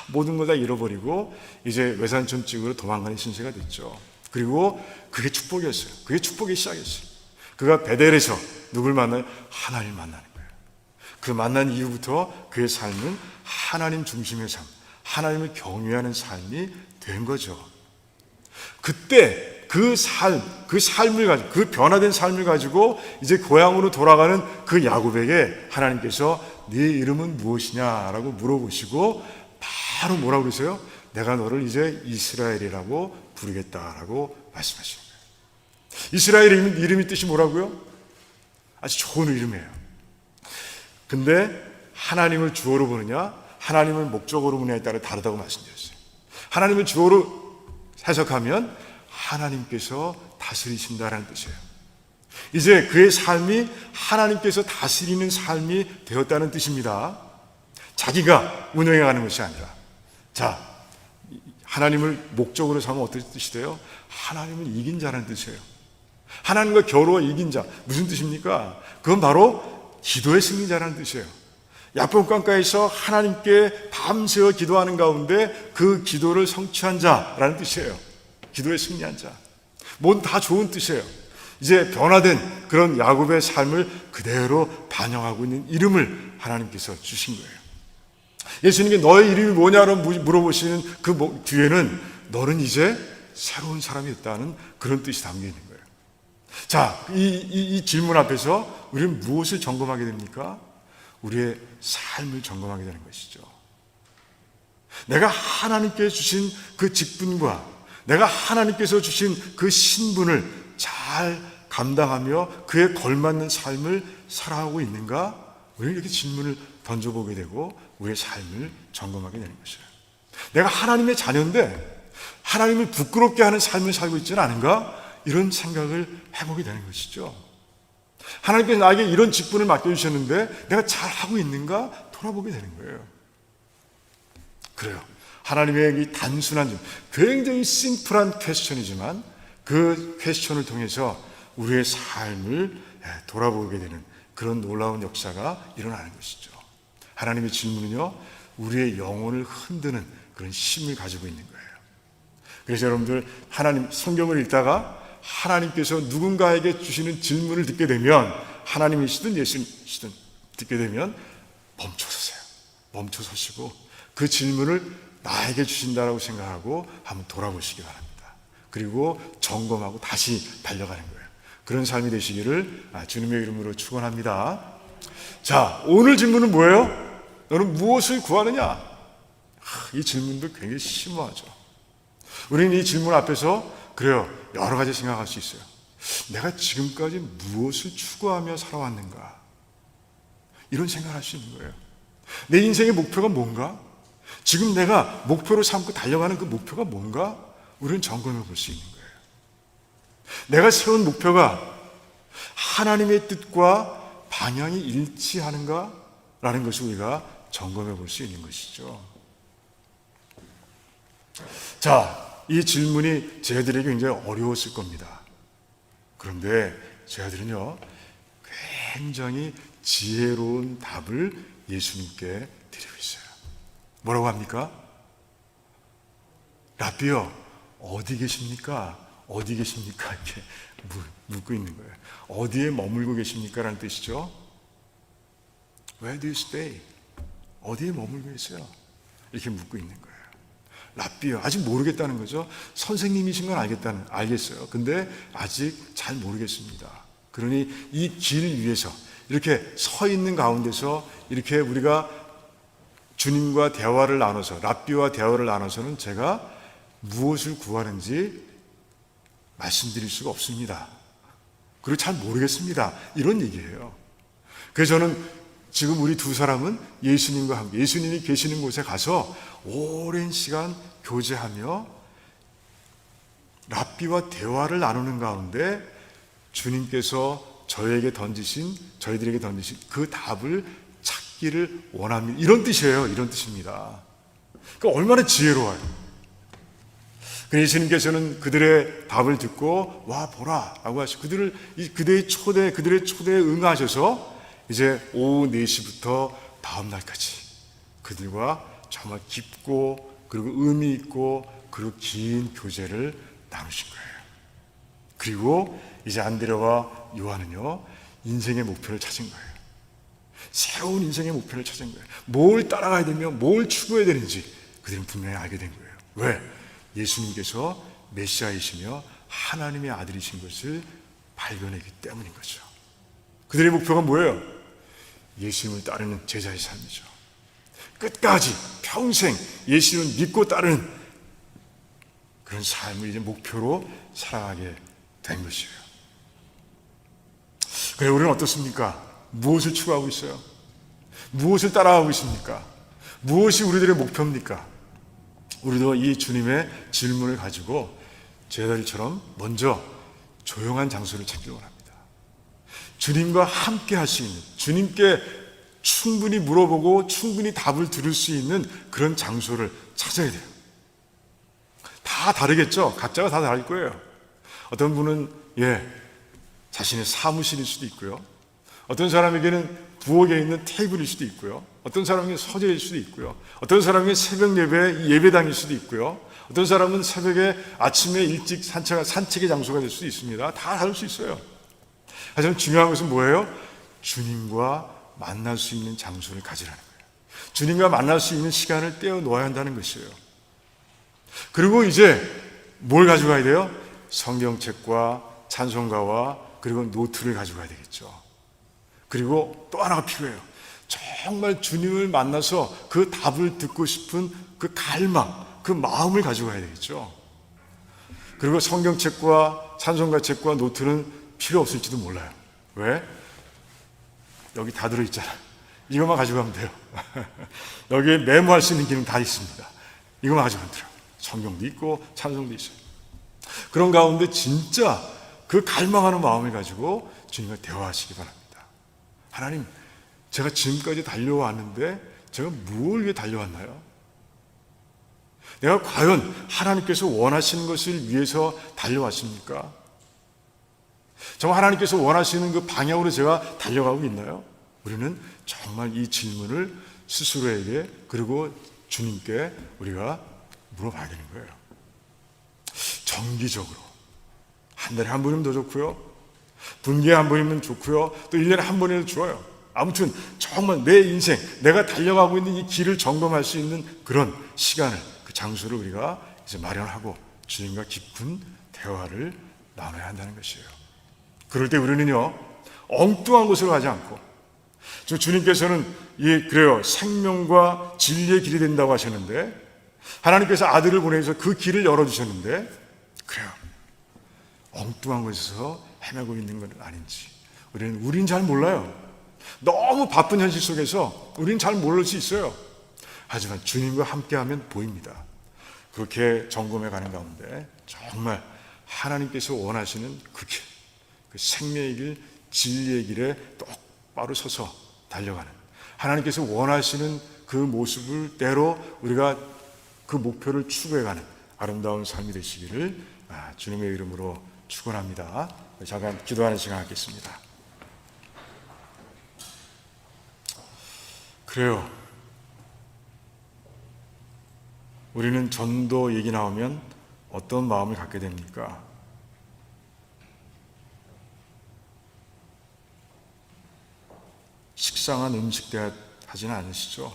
S1: 모든 걸 다 잃어버리고 이제 외산촌 찍으로 도망가는 신세가 됐죠. 그리고 그게 축복이었어요. 그게 축복이 시작이었어요. 그가 베델에서 누굴 만나요? 하나님을 만나는 거예요. 그 만난 이후부터 그의 삶은 하나님 중심의 삶, 하나님을 경외하는 삶이 된 거죠. 그때 그 삶을 가지고, 그 변화된 삶을 가지고 이제 고향으로 돌아가는 그 야곱에게 하나님께서 네 이름은 무엇이냐라고 물어보시고 바로 뭐라고 그러세요? 내가 너를 이제 이스라엘이라고 부르겠다라고 말씀하시는 거예요. 이스라엘 이름이 뜻이 뭐라고요? 아주 좋은 이름이에요. 근데 하나님을 주어로 보느냐, 하나님을 목적으로 보느냐에 따라 다르다고 말씀드렸어요. 하나님을 주어로 해석하면 하나님께서 다스리신다라는 뜻이에요. 이제 그의 삶이 하나님께서 다스리는 삶이 되었다는 뜻입니다. 자기가 운영해가는 것이 아니라. 자, 하나님을 목적으로 삼으면 어떤 뜻이 돼요? 하나님을 이긴 자라는 뜻이에요. 하나님과 겨루어 이긴 자. 무슨 뜻입니까? 그건 바로 기도의 승리자라는 뜻이에요. 야복 강가에서 하나님께 밤새워 기도하는 가운데 그 기도를 성취한 자라는 뜻이에요. 기도에 승리한 자. 뭔 다 좋은 뜻이에요. 이제 변화된 그런 야곱의 삶을 그대로 반영하고 있는 이름을 하나님께서 주신 거예요. 예수님께 너의 이름이 뭐냐고 물어보시는 그 뒤에는 너는 이제 새로운 사람이 됐다는 그런 뜻이 담겨 있는 거예요. 자, 이 질문 앞에서 우리는 무엇을 점검하게 됩니까? 우리의 삶을 점검하게 되는 것이죠. 내가 하나님께 주신 그 직분과 내가 하나님께서 주신 그 신분을 잘 감당하며 그에 걸맞는 삶을 살아가고 있는가? 우리는 이렇게 질문을 던져보게 되고 우리의 삶을 점검하게 되는 것이에요. 내가 하나님의 자녀인데 하나님을 부끄럽게 하는 삶을 살고 있지는 않은가? 이런 생각을 해보게 되는 것이죠. 하나님께서 나에게 이런 직분을 맡겨주셨는데 내가 잘하고 있는가? 돌아보게 되는 거예요. 그래요. 하나님의 이 단순한 질문, 굉장히 심플한 퀘스천이지만 그 퀘스천을 통해서 우리의 삶을 돌아보게 되는 그런 놀라운 역사가 일어나는 것이죠. 하나님의 질문은요, 우리의 영혼을 흔드는 그런 힘을 가지고 있는 거예요. 그래서 여러분들 하나님 성경을 읽다가 하나님께서 누군가에게 주시는 질문을 듣게 되면, 하나님이시든 예수님이시든 듣게 되면 멈춰서세요. 멈춰서시고 그 질문을 나에게 주신다라고 생각하고 한번 돌아보시기 바랍니다. 그리고 점검하고 다시 달려가는 거예요. 그런 삶이 되시기를 주님의 이름으로 축원합니다. 자, 오늘 질문은 뭐예요? 너는 무엇을 구하느냐? 이 질문도 굉장히 심오하죠. 우리는 이 질문 앞에서 그래요, 여러 가지 생각할 수 있어요. 내가 지금까지 무엇을 추구하며 살아왔는가? 이런 생각을 할 수 있는 거예요. 내 인생의 목표가 뭔가? 지금 내가 목표로 삼고 달려가는 그 목표가 뭔가? 우리는 점검해 볼 수 있는 거예요. 내가 세운 목표가 하나님의 뜻과 방향이 일치하는가라는 것을 우리가 점검해 볼 수 있는 것이죠. 자, 이 질문이 제 아들에게 굉장히 어려웠을 겁니다. 그런데 제 아들은요, 굉장히 지혜로운 답을 예수님께 드리고 있어요. 뭐라고 합니까? 라비요, 어디 계십니까? 어디 계십니까? 이렇게 묻고 있는 거예요. 어디에 머물고 계십니까? 라는 뜻이죠. Where do you stay? 어디에 머물고 계세요? 이렇게 묻고 있는 거예요. 라비요, 아직 모르겠다는 거죠. 선생님이신 건 알겠어요. 근데 아직 잘 모르겠습니다. 그러니 이 길 위에서 이렇게 서 있는 가운데서 이렇게 우리가 주님과 대화를 나눠서, 라비와 대화를 나눠서는 제가 무엇을 구하는지 말씀드릴 수가 없습니다. 그리고 잘 모르겠습니다. 이런 얘기예요. 그래서 저는 지금 우리 두 사람은 예수님과 함께, 예수님이 계시는 곳에 가서 오랜 시간 교제하며 랍비와 대화를 나누는 가운데 주님께서 저희들에게 던지신 그 답을 찾기를 원합니다. 이런 뜻이에요. 이런 뜻입니다. 그러니까 얼마나 지혜로워요. 예수님께서는 그들의 답을 듣고 와 보라 라고 하시고 그들의 초대에 응하셔서 이제 오후 4시부터 다음 날까지 그들과 정말 깊고 그리고 의미 있고 그리고 긴 교제를 나누신 거예요. 그리고 이제 안드레와 요한은요, 인생의 목표를 찾은 거예요. 새로운 인생의 목표를 찾은 거예요. 뭘 따라가야 되며 뭘 추구해야 되는지 그들은 분명히 알게 된 거예요. 왜? 예수님께서 메시아이시며 하나님의 아들이신 것을 발견했기 때문인 거죠. 그들의 목표가 뭐예요? 예수님을 따르는 제자의 삶이죠. 끝까지 평생 예수님을 믿고 따르는 그런 삶을 이제 목표로 살아가게 된 것이에요. 그래, 우리는 어떻습니까? 무엇을 추구하고 있어요? 무엇을 따라가고 있습니까? 무엇이 우리들의 목표입니까? 우리도 이 주님의 질문을 가지고 제자들처럼 먼저 조용한 장소를 찾기를 원합니다. 주님과 함께 할 수 있는, 주님께 충분히 물어보고 충분히 답을 들을 수 있는 그런 장소를 찾아야 돼요. 다 다르겠죠? 각자가 다 다를 거예요. 어떤 분은 자신의 사무실일 수도 있고요. 어떤 사람에게는 부엌에 있는 테이블일 수도 있고요. 어떤 사람에게는 서재일 수도 있고요. 어떤 사람에게는 새벽 예배당일 수도 있고요. 어떤 사람은 새벽에 아침에 일찍 산책의 장소가 될 수도 있습니다. 다 다를 수 있어요. 하지만 중요한 것은 뭐예요? 주님과 만날 수 있는 장소를 가지라는 거예요. 주님과 만날 수 있는 시간을 떼어 놓아야 한다는 것이에요. 그리고 이제 뭘 가져가야 돼요? 성경책과 찬송가와 그리고 노트를 가져가야 되겠죠. 그리고 또 하나가 필요해요. 정말 주님을 만나서 그 답을 듣고 싶은 그 갈망, 그 마음을 가져가야 되겠죠. 그리고 성경책과 찬송가 책과 노트는 필요 없을지도 몰라요. 왜? 여기 다 들어있잖아. 이것만 가져가면 돼요. 여기에 메모할 수 있는 기능 다 있습니다. 이것만 가져가면 돼요. 성경도 있고 찬송도 있어요. 그런 가운데 진짜 그 갈망하는 마음을 가지고 주님과 대화하시기 바랍니다. 하나님, 제가 지금까지 달려왔는데 제가 무엇을 위해 달려왔나요? 내가 과연 하나님께서 원하시는 것을 위해서 달려왔습니까? 정말 하나님께서 원하시는 그 방향으로 제가 달려가고 있나요? 우리는 정말 이 질문을 스스로에게 그리고 주님께 우리가 물어봐야 되는 거예요. 정기적으로 한 달에 한 번이면 더 좋고요, 분기에 한 번이면 좋고요, 또 1년에 한 번이라도 좋아요. 아무튼 정말 내 인생, 내가 달려가고 있는 이 길을 점검할 수 있는 그런 시간을, 그 장소를 우리가 이제 마련하고 주님과 깊은 대화를 나눠야 한다는 것이에요. 그럴 때 우리는요, 엉뚱한 곳으로 가지 않고, 주님께서는 그래요, 생명과 진리의 길이 된다고 하셨는데, 하나님께서 아들을 보내셔서 그 길을 열어주셨는데, 그래요, 엉뚱한 곳에서 헤매고 있는 건 아닌지 우리는 잘 몰라요. 너무 바쁜 현실 속에서 우리는 잘 모를 수 있어요. 하지만 주님과 함께하면 보입니다. 그렇게 점검해 가는 가운데 정말 하나님께서 원하시는 그 길, 그 생명의 길, 진리의 길에 바로 서서 달려가는, 하나님께서 원하시는 그 모습을 때로 우리가 그 목표를 추구해가는 아름다운 삶이 되시기를 주님의 이름으로 축원합니다. 잠깐 기도하는 시간 갖겠습니다. 그래요. 우리는 전도 얘기 나오면 어떤 마음을 갖게 됩니까? 식상한 음식 대하 하지는 않으시죠?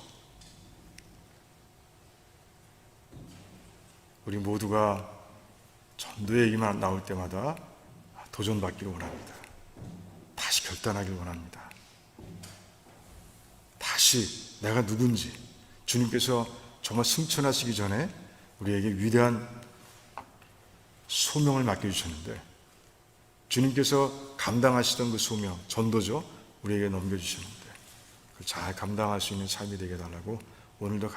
S1: 우리 모두가 전도 얘기만 나올 때마다 도전받기를 원합니다. 다시 결단하기를 원합니다. 다시 내가 누군지, 주님께서 정말 승천하시기 전에 우리에게 위대한 소명을 맡겨주셨는데, 주님께서 감당하시던 그 소명, 전도죠, 우리에게 넘겨주셨는데 그걸 잘 감당할 수 있는 삶이 되게 해달라고 오늘도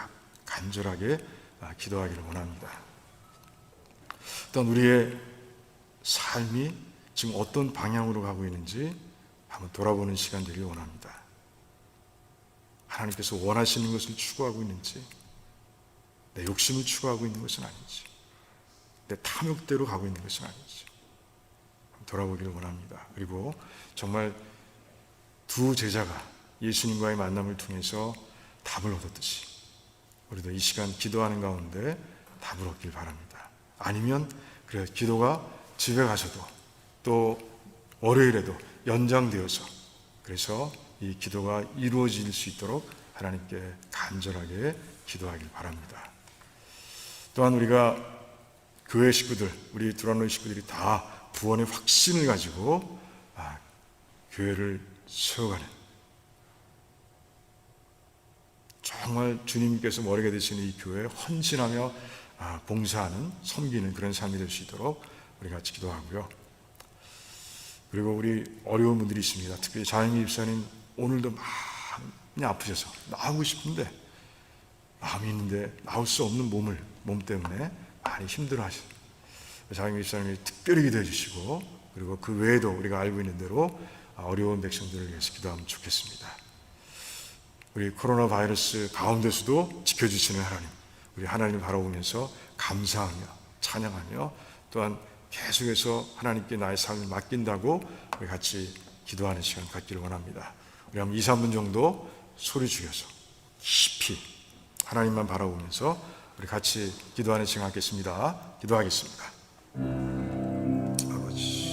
S1: 간절하게 기도하기를 원합니다. 일단 우리의 삶이 지금 어떤 방향으로 가고 있는지 한번 돌아보는 시간 되길 원합니다. 하나님께서 원하시는 것을 추구하고 있는지, 내 욕심을 추구하고 있는 것은 아닌지, 내 탐욕대로 가고 있는 것은 아닌지 돌아보기를 원합니다. 그리고 정말 두 제자가 예수님과의 만남을 통해서 답을 얻었듯이 우리도 이 시간 기도하는 가운데 답을 얻길 바랍니다. 아니면 그래, 기도가 집에 가서도 또 월요일에도 연장되어서 그래서 이 기도가 이루어질 수 있도록 하나님께 간절하게 기도하길 바랍니다. 또한 우리가 교회 식구들, 우리 두란노이 식구들이 다 구원의 확신을 가지고 교회를 세워가는, 정말 주님께서 머리가 되시는 이 교회에 헌신하며 봉사하는, 섬기는 그런 삶이 될 수 있도록 우리 같이 기도하고요. 그리고 우리 어려운 분들이 있습니다. 특별히 자영희 집사님 오늘도 많이 아프셔서 나오고 싶은데 마음이 있는데 나올 수 없는 몸 때문에 많이 힘들어하셔요. 자영희 집사님이 특별히 기도해 주시고, 그리고 그 외에도 우리가 알고 있는 대로 어려운 백성들을 위해서 기도하면 좋겠습니다. 우리 코로나 바이러스 가운데서도 지켜주시는 하나님, 우리 하나님을 바라보면서 감사하며 찬양하며 또한 계속해서 하나님께 나의 삶을 맡긴다고 우리 같이 기도하는 시간 갖기를 원합니다. 우리 한번 2, 3분 정도 소리 죽여서 깊이 하나님만 바라보면서 우리 같이 기도하는 시간 갖겠습니다. 기도하겠습니다. 아버지,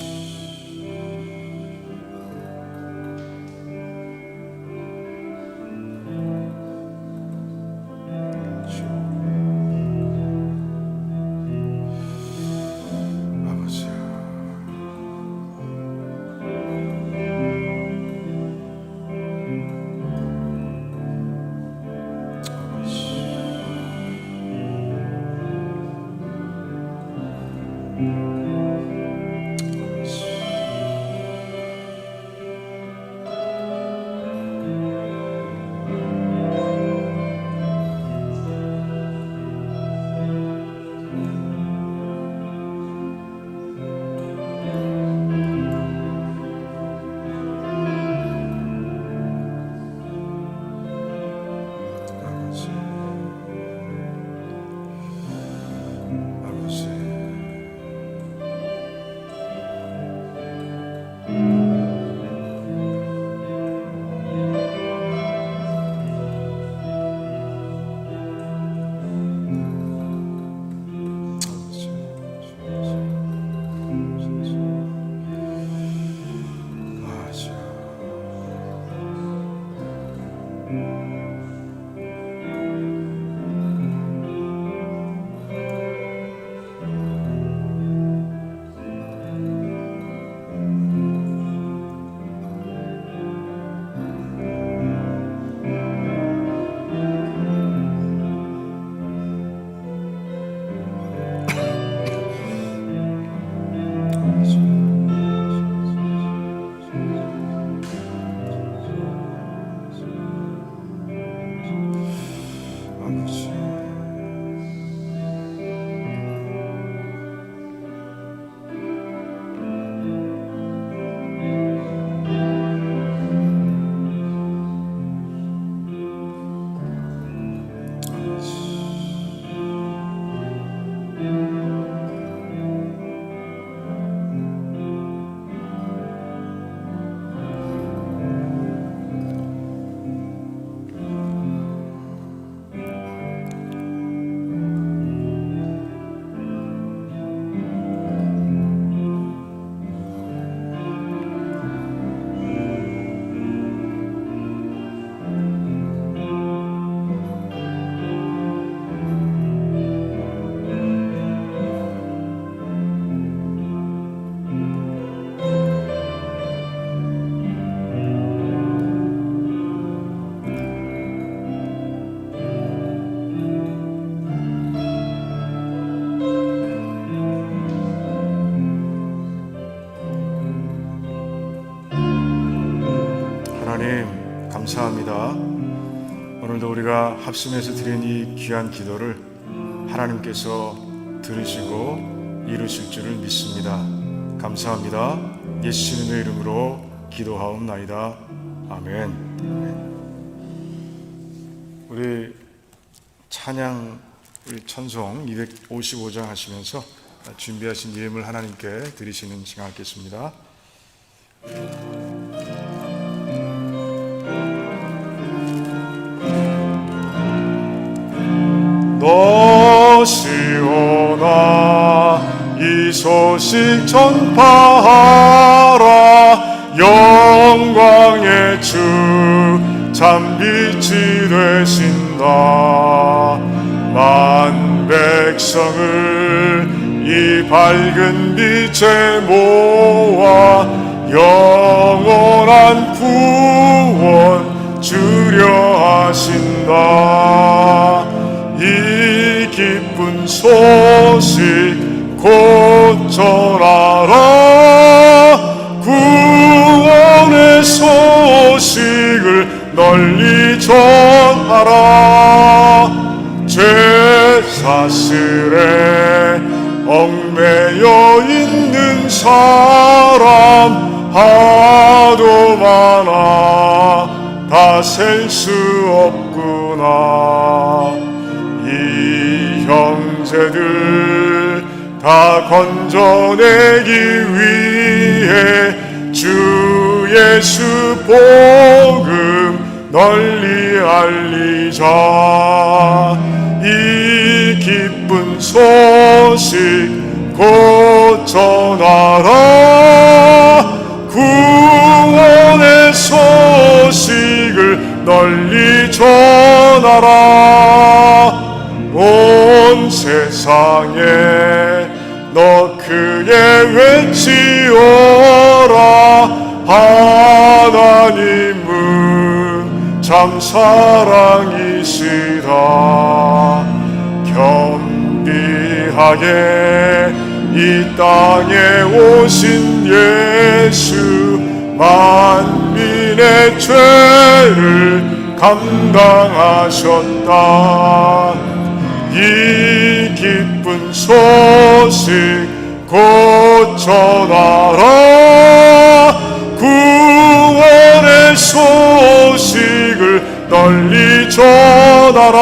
S1: 합심해서 드린 이 귀한 기도를 하나님께서 들으시고 이루실 줄을 믿습니다. 감사합니다. 예수님의 이름으로 기도하옵나이다. 아멘. 우리 찬양, 우리 찬송 255장 하시면서 준비하신 예물 하나님께 드리시는 시간 갖겠습니다. 너시오나 이 소식 전파하라. 영광의 주 참 빛이 되신다. 만 백성을 이 밝은 빛에 모아 영원한 구원 주려 하신다. 이 기쁜 소식 곧 전하라. 구원의 소식을 널리 전하라. 죄 사슬에 얽매여 있는 사람 하도 많아 다 셀 수 없구나. 이 형제들 다 건져내기 위해 주 예수 복음 널리 알리자. 이 기쁜 소식 곧 전하라. 구원의 소식을 널리 전하라. 온 세상에 너 크게 외치어라. 하나님은 참 사랑이시다. 겸비하게 이 땅에 오신 예수 만민의 죄를 감당하셨다. 이 기쁜 소식 곧 전하라. 구원의 소식을 널리 전하라.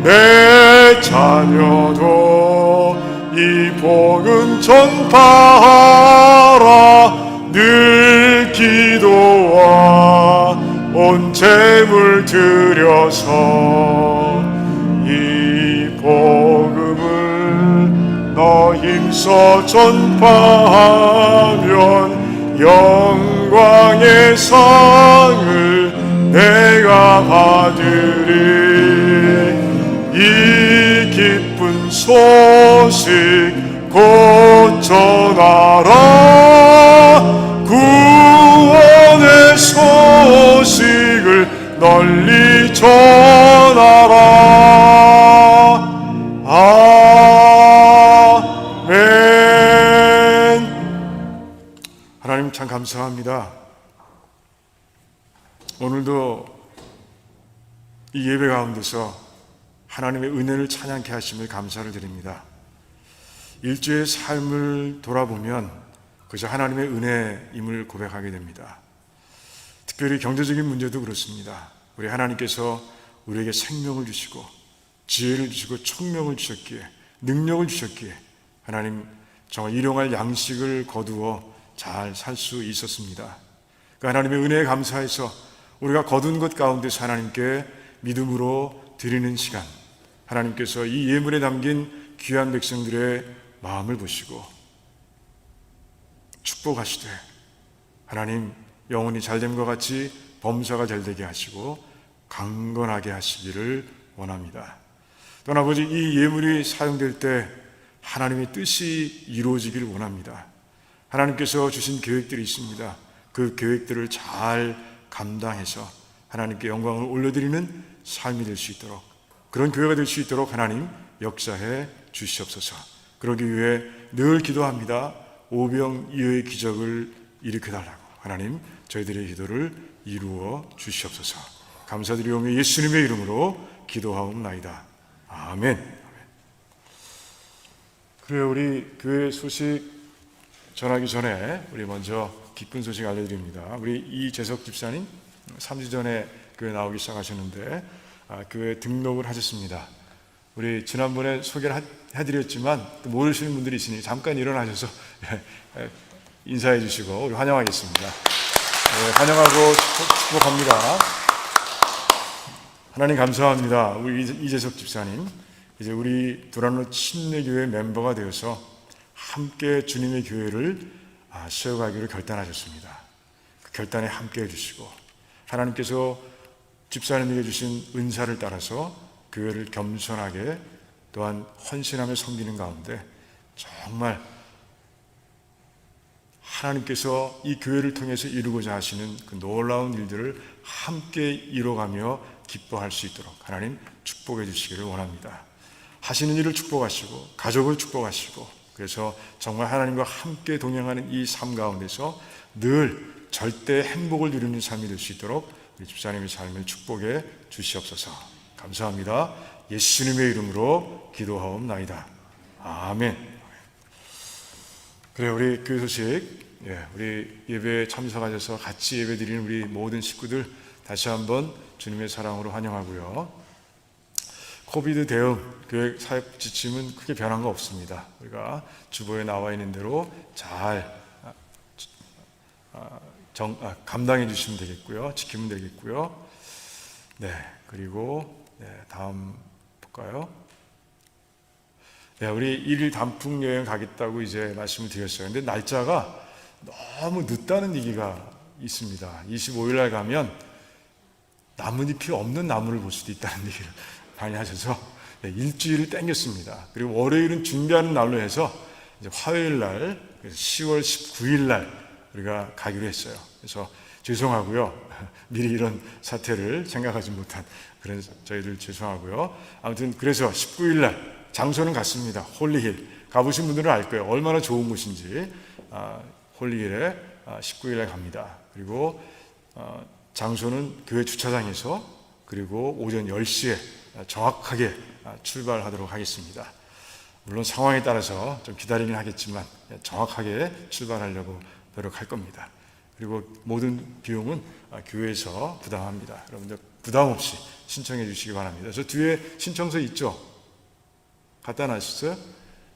S1: 내 자녀도 이 복음 전파하라. 늘 기도와 온 재물 들여서 이 복음을 너 힘써 전파하면 영광의 상을 내가 받으리. 이 기쁜 소식 곧 전하라. 구원의 소식을 널리 전하라. 아멘. 하나님 참 감사합니다. 오늘도 이 예배 가운데서 하나님의 은혜를 찬양케 하심을 감사를 드립니다. 일주의 삶을 돌아보면 그저 하나님의 은혜임을 고백하게 됩니다. 특별히 경제적인 문제도 그렇습니다. 우리 하나님께서 우리에게 생명을 주시고 지혜를 주시고 총명을 주셨기에 능력을 주셨기에 하나님 정말 일용할 양식을 거두어 잘 살 수 있었습니다. 그 하나님의 은혜에 감사해서 우리가 거둔 것 가운데서 하나님께 믿음으로 드리는 시간, 하나님께서 이 예물에 담긴 귀한 백성들의 마음을 보시고 축복하시되 하나님 영혼이 잘됨과 같이 범사가 잘되게 하시고 강건하게 하시기를 원합니다. 또한 아버지, 이 예물이 사용될 때 하나님의 뜻이 이루어지기를 원합니다. 하나님께서 주신 계획들이 있습니다. 그 계획들을 잘 감당해서 하나님께 영광을 올려드리는 삶이 될 수 있도록, 그런 교회가 될 수 있도록 하나님 역사해 주시옵소서. 그러기 위해 늘 기도합니다. 오병이어의 기적을 일으켜달라고 하나님 저희들의 기도를 이루어 주시옵소서. 감사드리오며 예수님의 이름으로 기도하옵나이다. 아멘. 그래요, 우리 교회 소식 전하기 전에 우리 먼저 기쁜 소식 알려드립니다. 우리 이재석 집사님 3주 전에 교회 나오기 시작하셨는데 교회 등록을 하셨습니다. 우리 지난번에 소개를 해드렸지만 또 모르시는 분들이 있으니 잠깐 일어나셔서 인사해 주시고 우리 환영하겠습니다. 네, 환영하고 축복합니다. 하나님 감사합니다. 우리 이재석 집사님 이제 우리 도란노 침례교회 멤버가 되어서 함께 주님의 교회를 세워가기로 결단하셨습니다. 그 결단에 함께 해주시고 하나님께서 집사님에게 주신 은사를 따라서 교회를 겸손하게 또한 헌신하며 섬기는 가운데 정말 하나님께서 이 교회를 통해서 이루고자 하시는 그 놀라운 일들을 함께 이뤄가며 기뻐할 수 있도록 하나님 축복해 주시기를 원합니다. 하시는 일을 축복하시고 가족을 축복하시고 그래서 정말 하나님과 함께 동행하는 이 삶 가운데서 늘 절대 행복을 누리는 삶이 될 수 있도록 우리 집사님의 삶을 축복해 주시옵소서. 감사합니다. 예수님의 이름으로 기도하옵나이다. 아멘. 그래, 우리 교회 소식, 우리 예배에 참석하셔서 같이 예배 드리는 우리 모든 식구들 다시 한번 주님의 사랑으로 환영하고요. 코비드 대응 교회 사역 지침은 크게 변한 거 없습니다. 우리가 주보에 나와 있는 대로 잘 감당해 주시면 되겠고요. 지키면 되겠고요. 네, 그리고 다음 볼까요? 네, 우리 1일 단풍 여행 가겠다고 이제 말씀을 드렸어요. 근데 날짜가 너무 늦다는 얘기가 있습니다. 25일 날 가면 나뭇잎이 없는 나무를 볼 수도 있다는 얘기를 많이 하셔서 일주일을 땡겼습니다. 그리고 월요일은 준비하는 날로 해서 이제 화요일 날, 그래서 10월 19일 날 우리가 가기로 했어요. 그래서 죄송하고요. 미리 이런 사태를 생각하지 못한 그런 저희들 죄송하고요. 아무튼 그래서 19일 날 장소는 같습니다. 홀리힐. 가보신 분들은 알 거예요. 얼마나 좋은 곳인지. 홀리힐에 19일 날 갑니다. 그리고 장소는 교회 주차장에서 그리고 오전 10시에 정확하게 출발하도록 하겠습니다. 물론 상황에 따라서 좀 기다리긴 하겠지만 정확하게 출발하려고 노력할 겁니다. 그리고 모든 비용은 교회에서 부담합니다. 여러분들 부담 없이 신청해 주시기 바랍니다. 저 뒤에 신청서 있죠? 갖다 놨어요?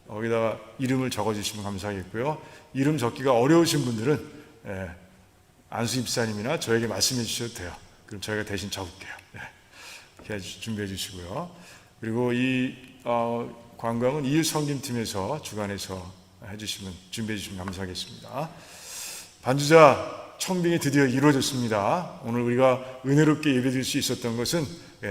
S1: 거기다가 이름을 적어주시면 감사하겠고요. 이름 적기가 어려우신 분들은 안수 집사님이나 저에게 말씀해 주셔도 돼요. 그럼 저희가 대신 적을게요. 이렇게 준비해 주시고요. 그리고 이 관광은 이웃 섬김팀에서 주관해서 해주시면 준비해 주시면 감사하겠습니다. 반주자 청빙이 드디어 이루어졌습니다. 오늘 우리가 은혜롭게 예배드릴 수 있었던 것은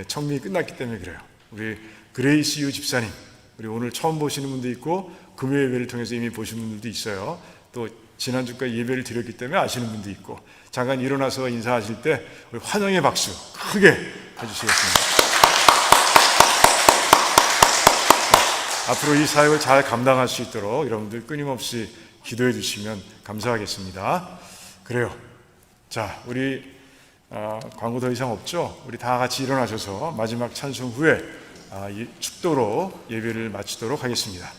S1: 청빙이 끝났기 때문에 그래요. 우리 그레이스 유 집사님, 우리 오늘 처음 보시는 분도 있고 금요 예배를 통해서 이미 보신 분들도 있어요. 또 지난주까지 예배를 드렸기 때문에 아시는 분도 있고 잠깐 일어나서 인사하실 때 우리 환영의 박수 크게 해주시겠습니다. 앞으로 이 사역을 잘 감당할 수 있도록 여러분들 끊임없이 기도해 주시면 감사하겠습니다. 그래요. 자, 우리 광고 더 이상 없죠? 우리 다 같이 일어나셔서 마지막 찬송 후에 축도로 예배를 마치도록 하겠습니다.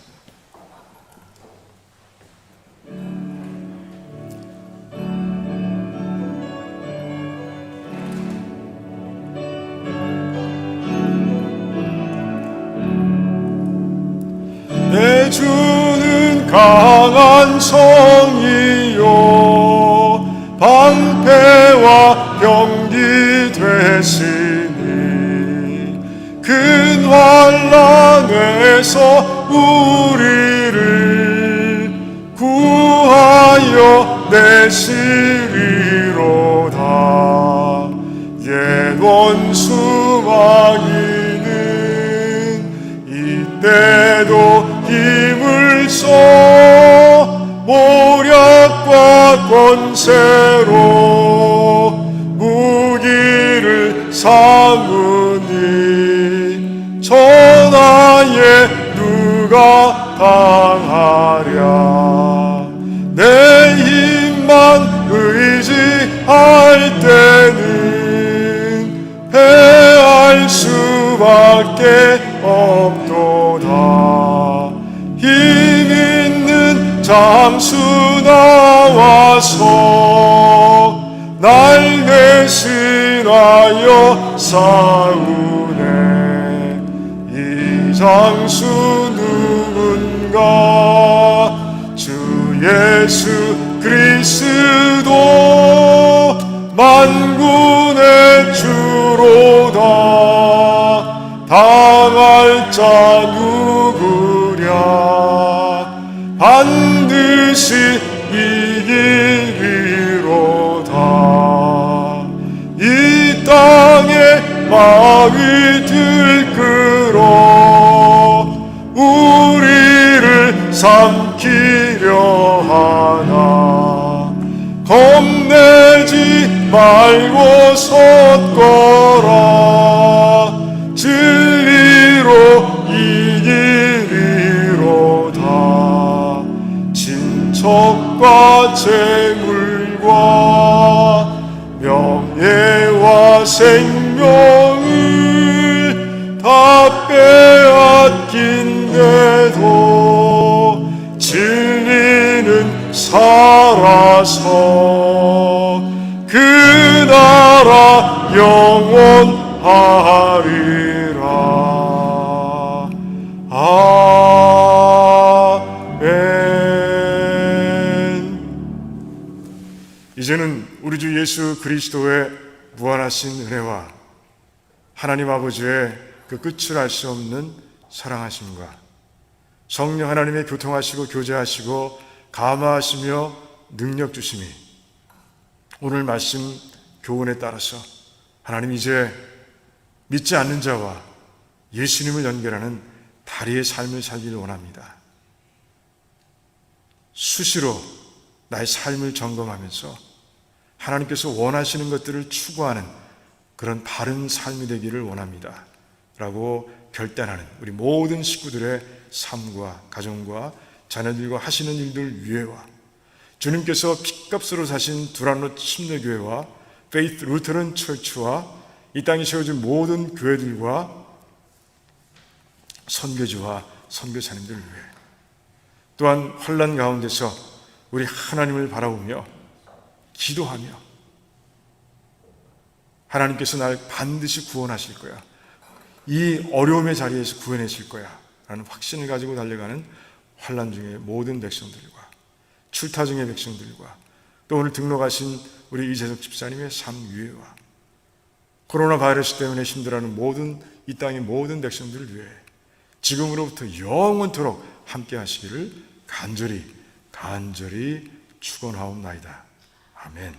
S2: 내 주는 강한 성이요 방패와 병기 되시니 큰 환난에서 우리를 구하여 내시리로다. 옛 원수 마귀는 이때도 힘을 써 모략과 권세로 무기를 삼으니 전하에 누가 당하랴. 내 힘만 의지할 때는
S1: 수밖에 없도다. 힘 있는 장수 나와서 날 대신하여 싸우네. 이 장수 누군가? 주 예수 그리스도 만군의 주로다. 당할 자 누구랴? 반드시 이기리로다. 이 땅에 마음이 들끓어 우리를 삼키려 하나. 겁내지 말고 섰거라. 진리로 이기리로다. 친척과 재물과 명예와 생명을 다 빼앗긴데도 진리는 살아서 그 나라 영원하리라. 아멘. 이제는 우리 주 예수 그리스도의 무한하신 은혜와 하나님 아버지의 그 끝을 알 수 없는 사랑하심과 성령 하나님의 교통하시고 교제하시고 감화하시며 능력 주심이 오늘 말씀 교훈에 따라서 하나님 이제 믿지 않는 자와 예수님을 연결하는 다리의 삶을 살기를 원합니다. 수시로 나의 삶을 점검하면서 하나님께서 원하시는 것들을 추구하는 그런 바른 삶이 되기를 원합니다 라고 결단하는 우리 모든 식구들의 삶과 가정과 자녀들과 하시는 일들 위에와 주님께서 핏값으로 사신 두란노 침례교회와 페이스 루터런 처치와 이 땅에 세워진 모든 교회들과 선교주와 선교사님들 위해 또한 환난 가운데서 우리 하나님을 바라보며 기도하며 하나님께서 날 반드시 구원하실 거야. 이 어려움의 자리에서 구해내실 거야 라는 확신을 가지고 달려가는 환난 중의 모든 백성들과 출타 중의 백성들과 또 오늘 등록하신 우리 이재석 집사님의 삶 위에와 코로나 바이러스 때문에 힘들어하는 모든 이 땅의 모든 백성들을 위해 지금으로부터 영원토록 함께 하시기를 간절히 축원하옵나이다. 아멘.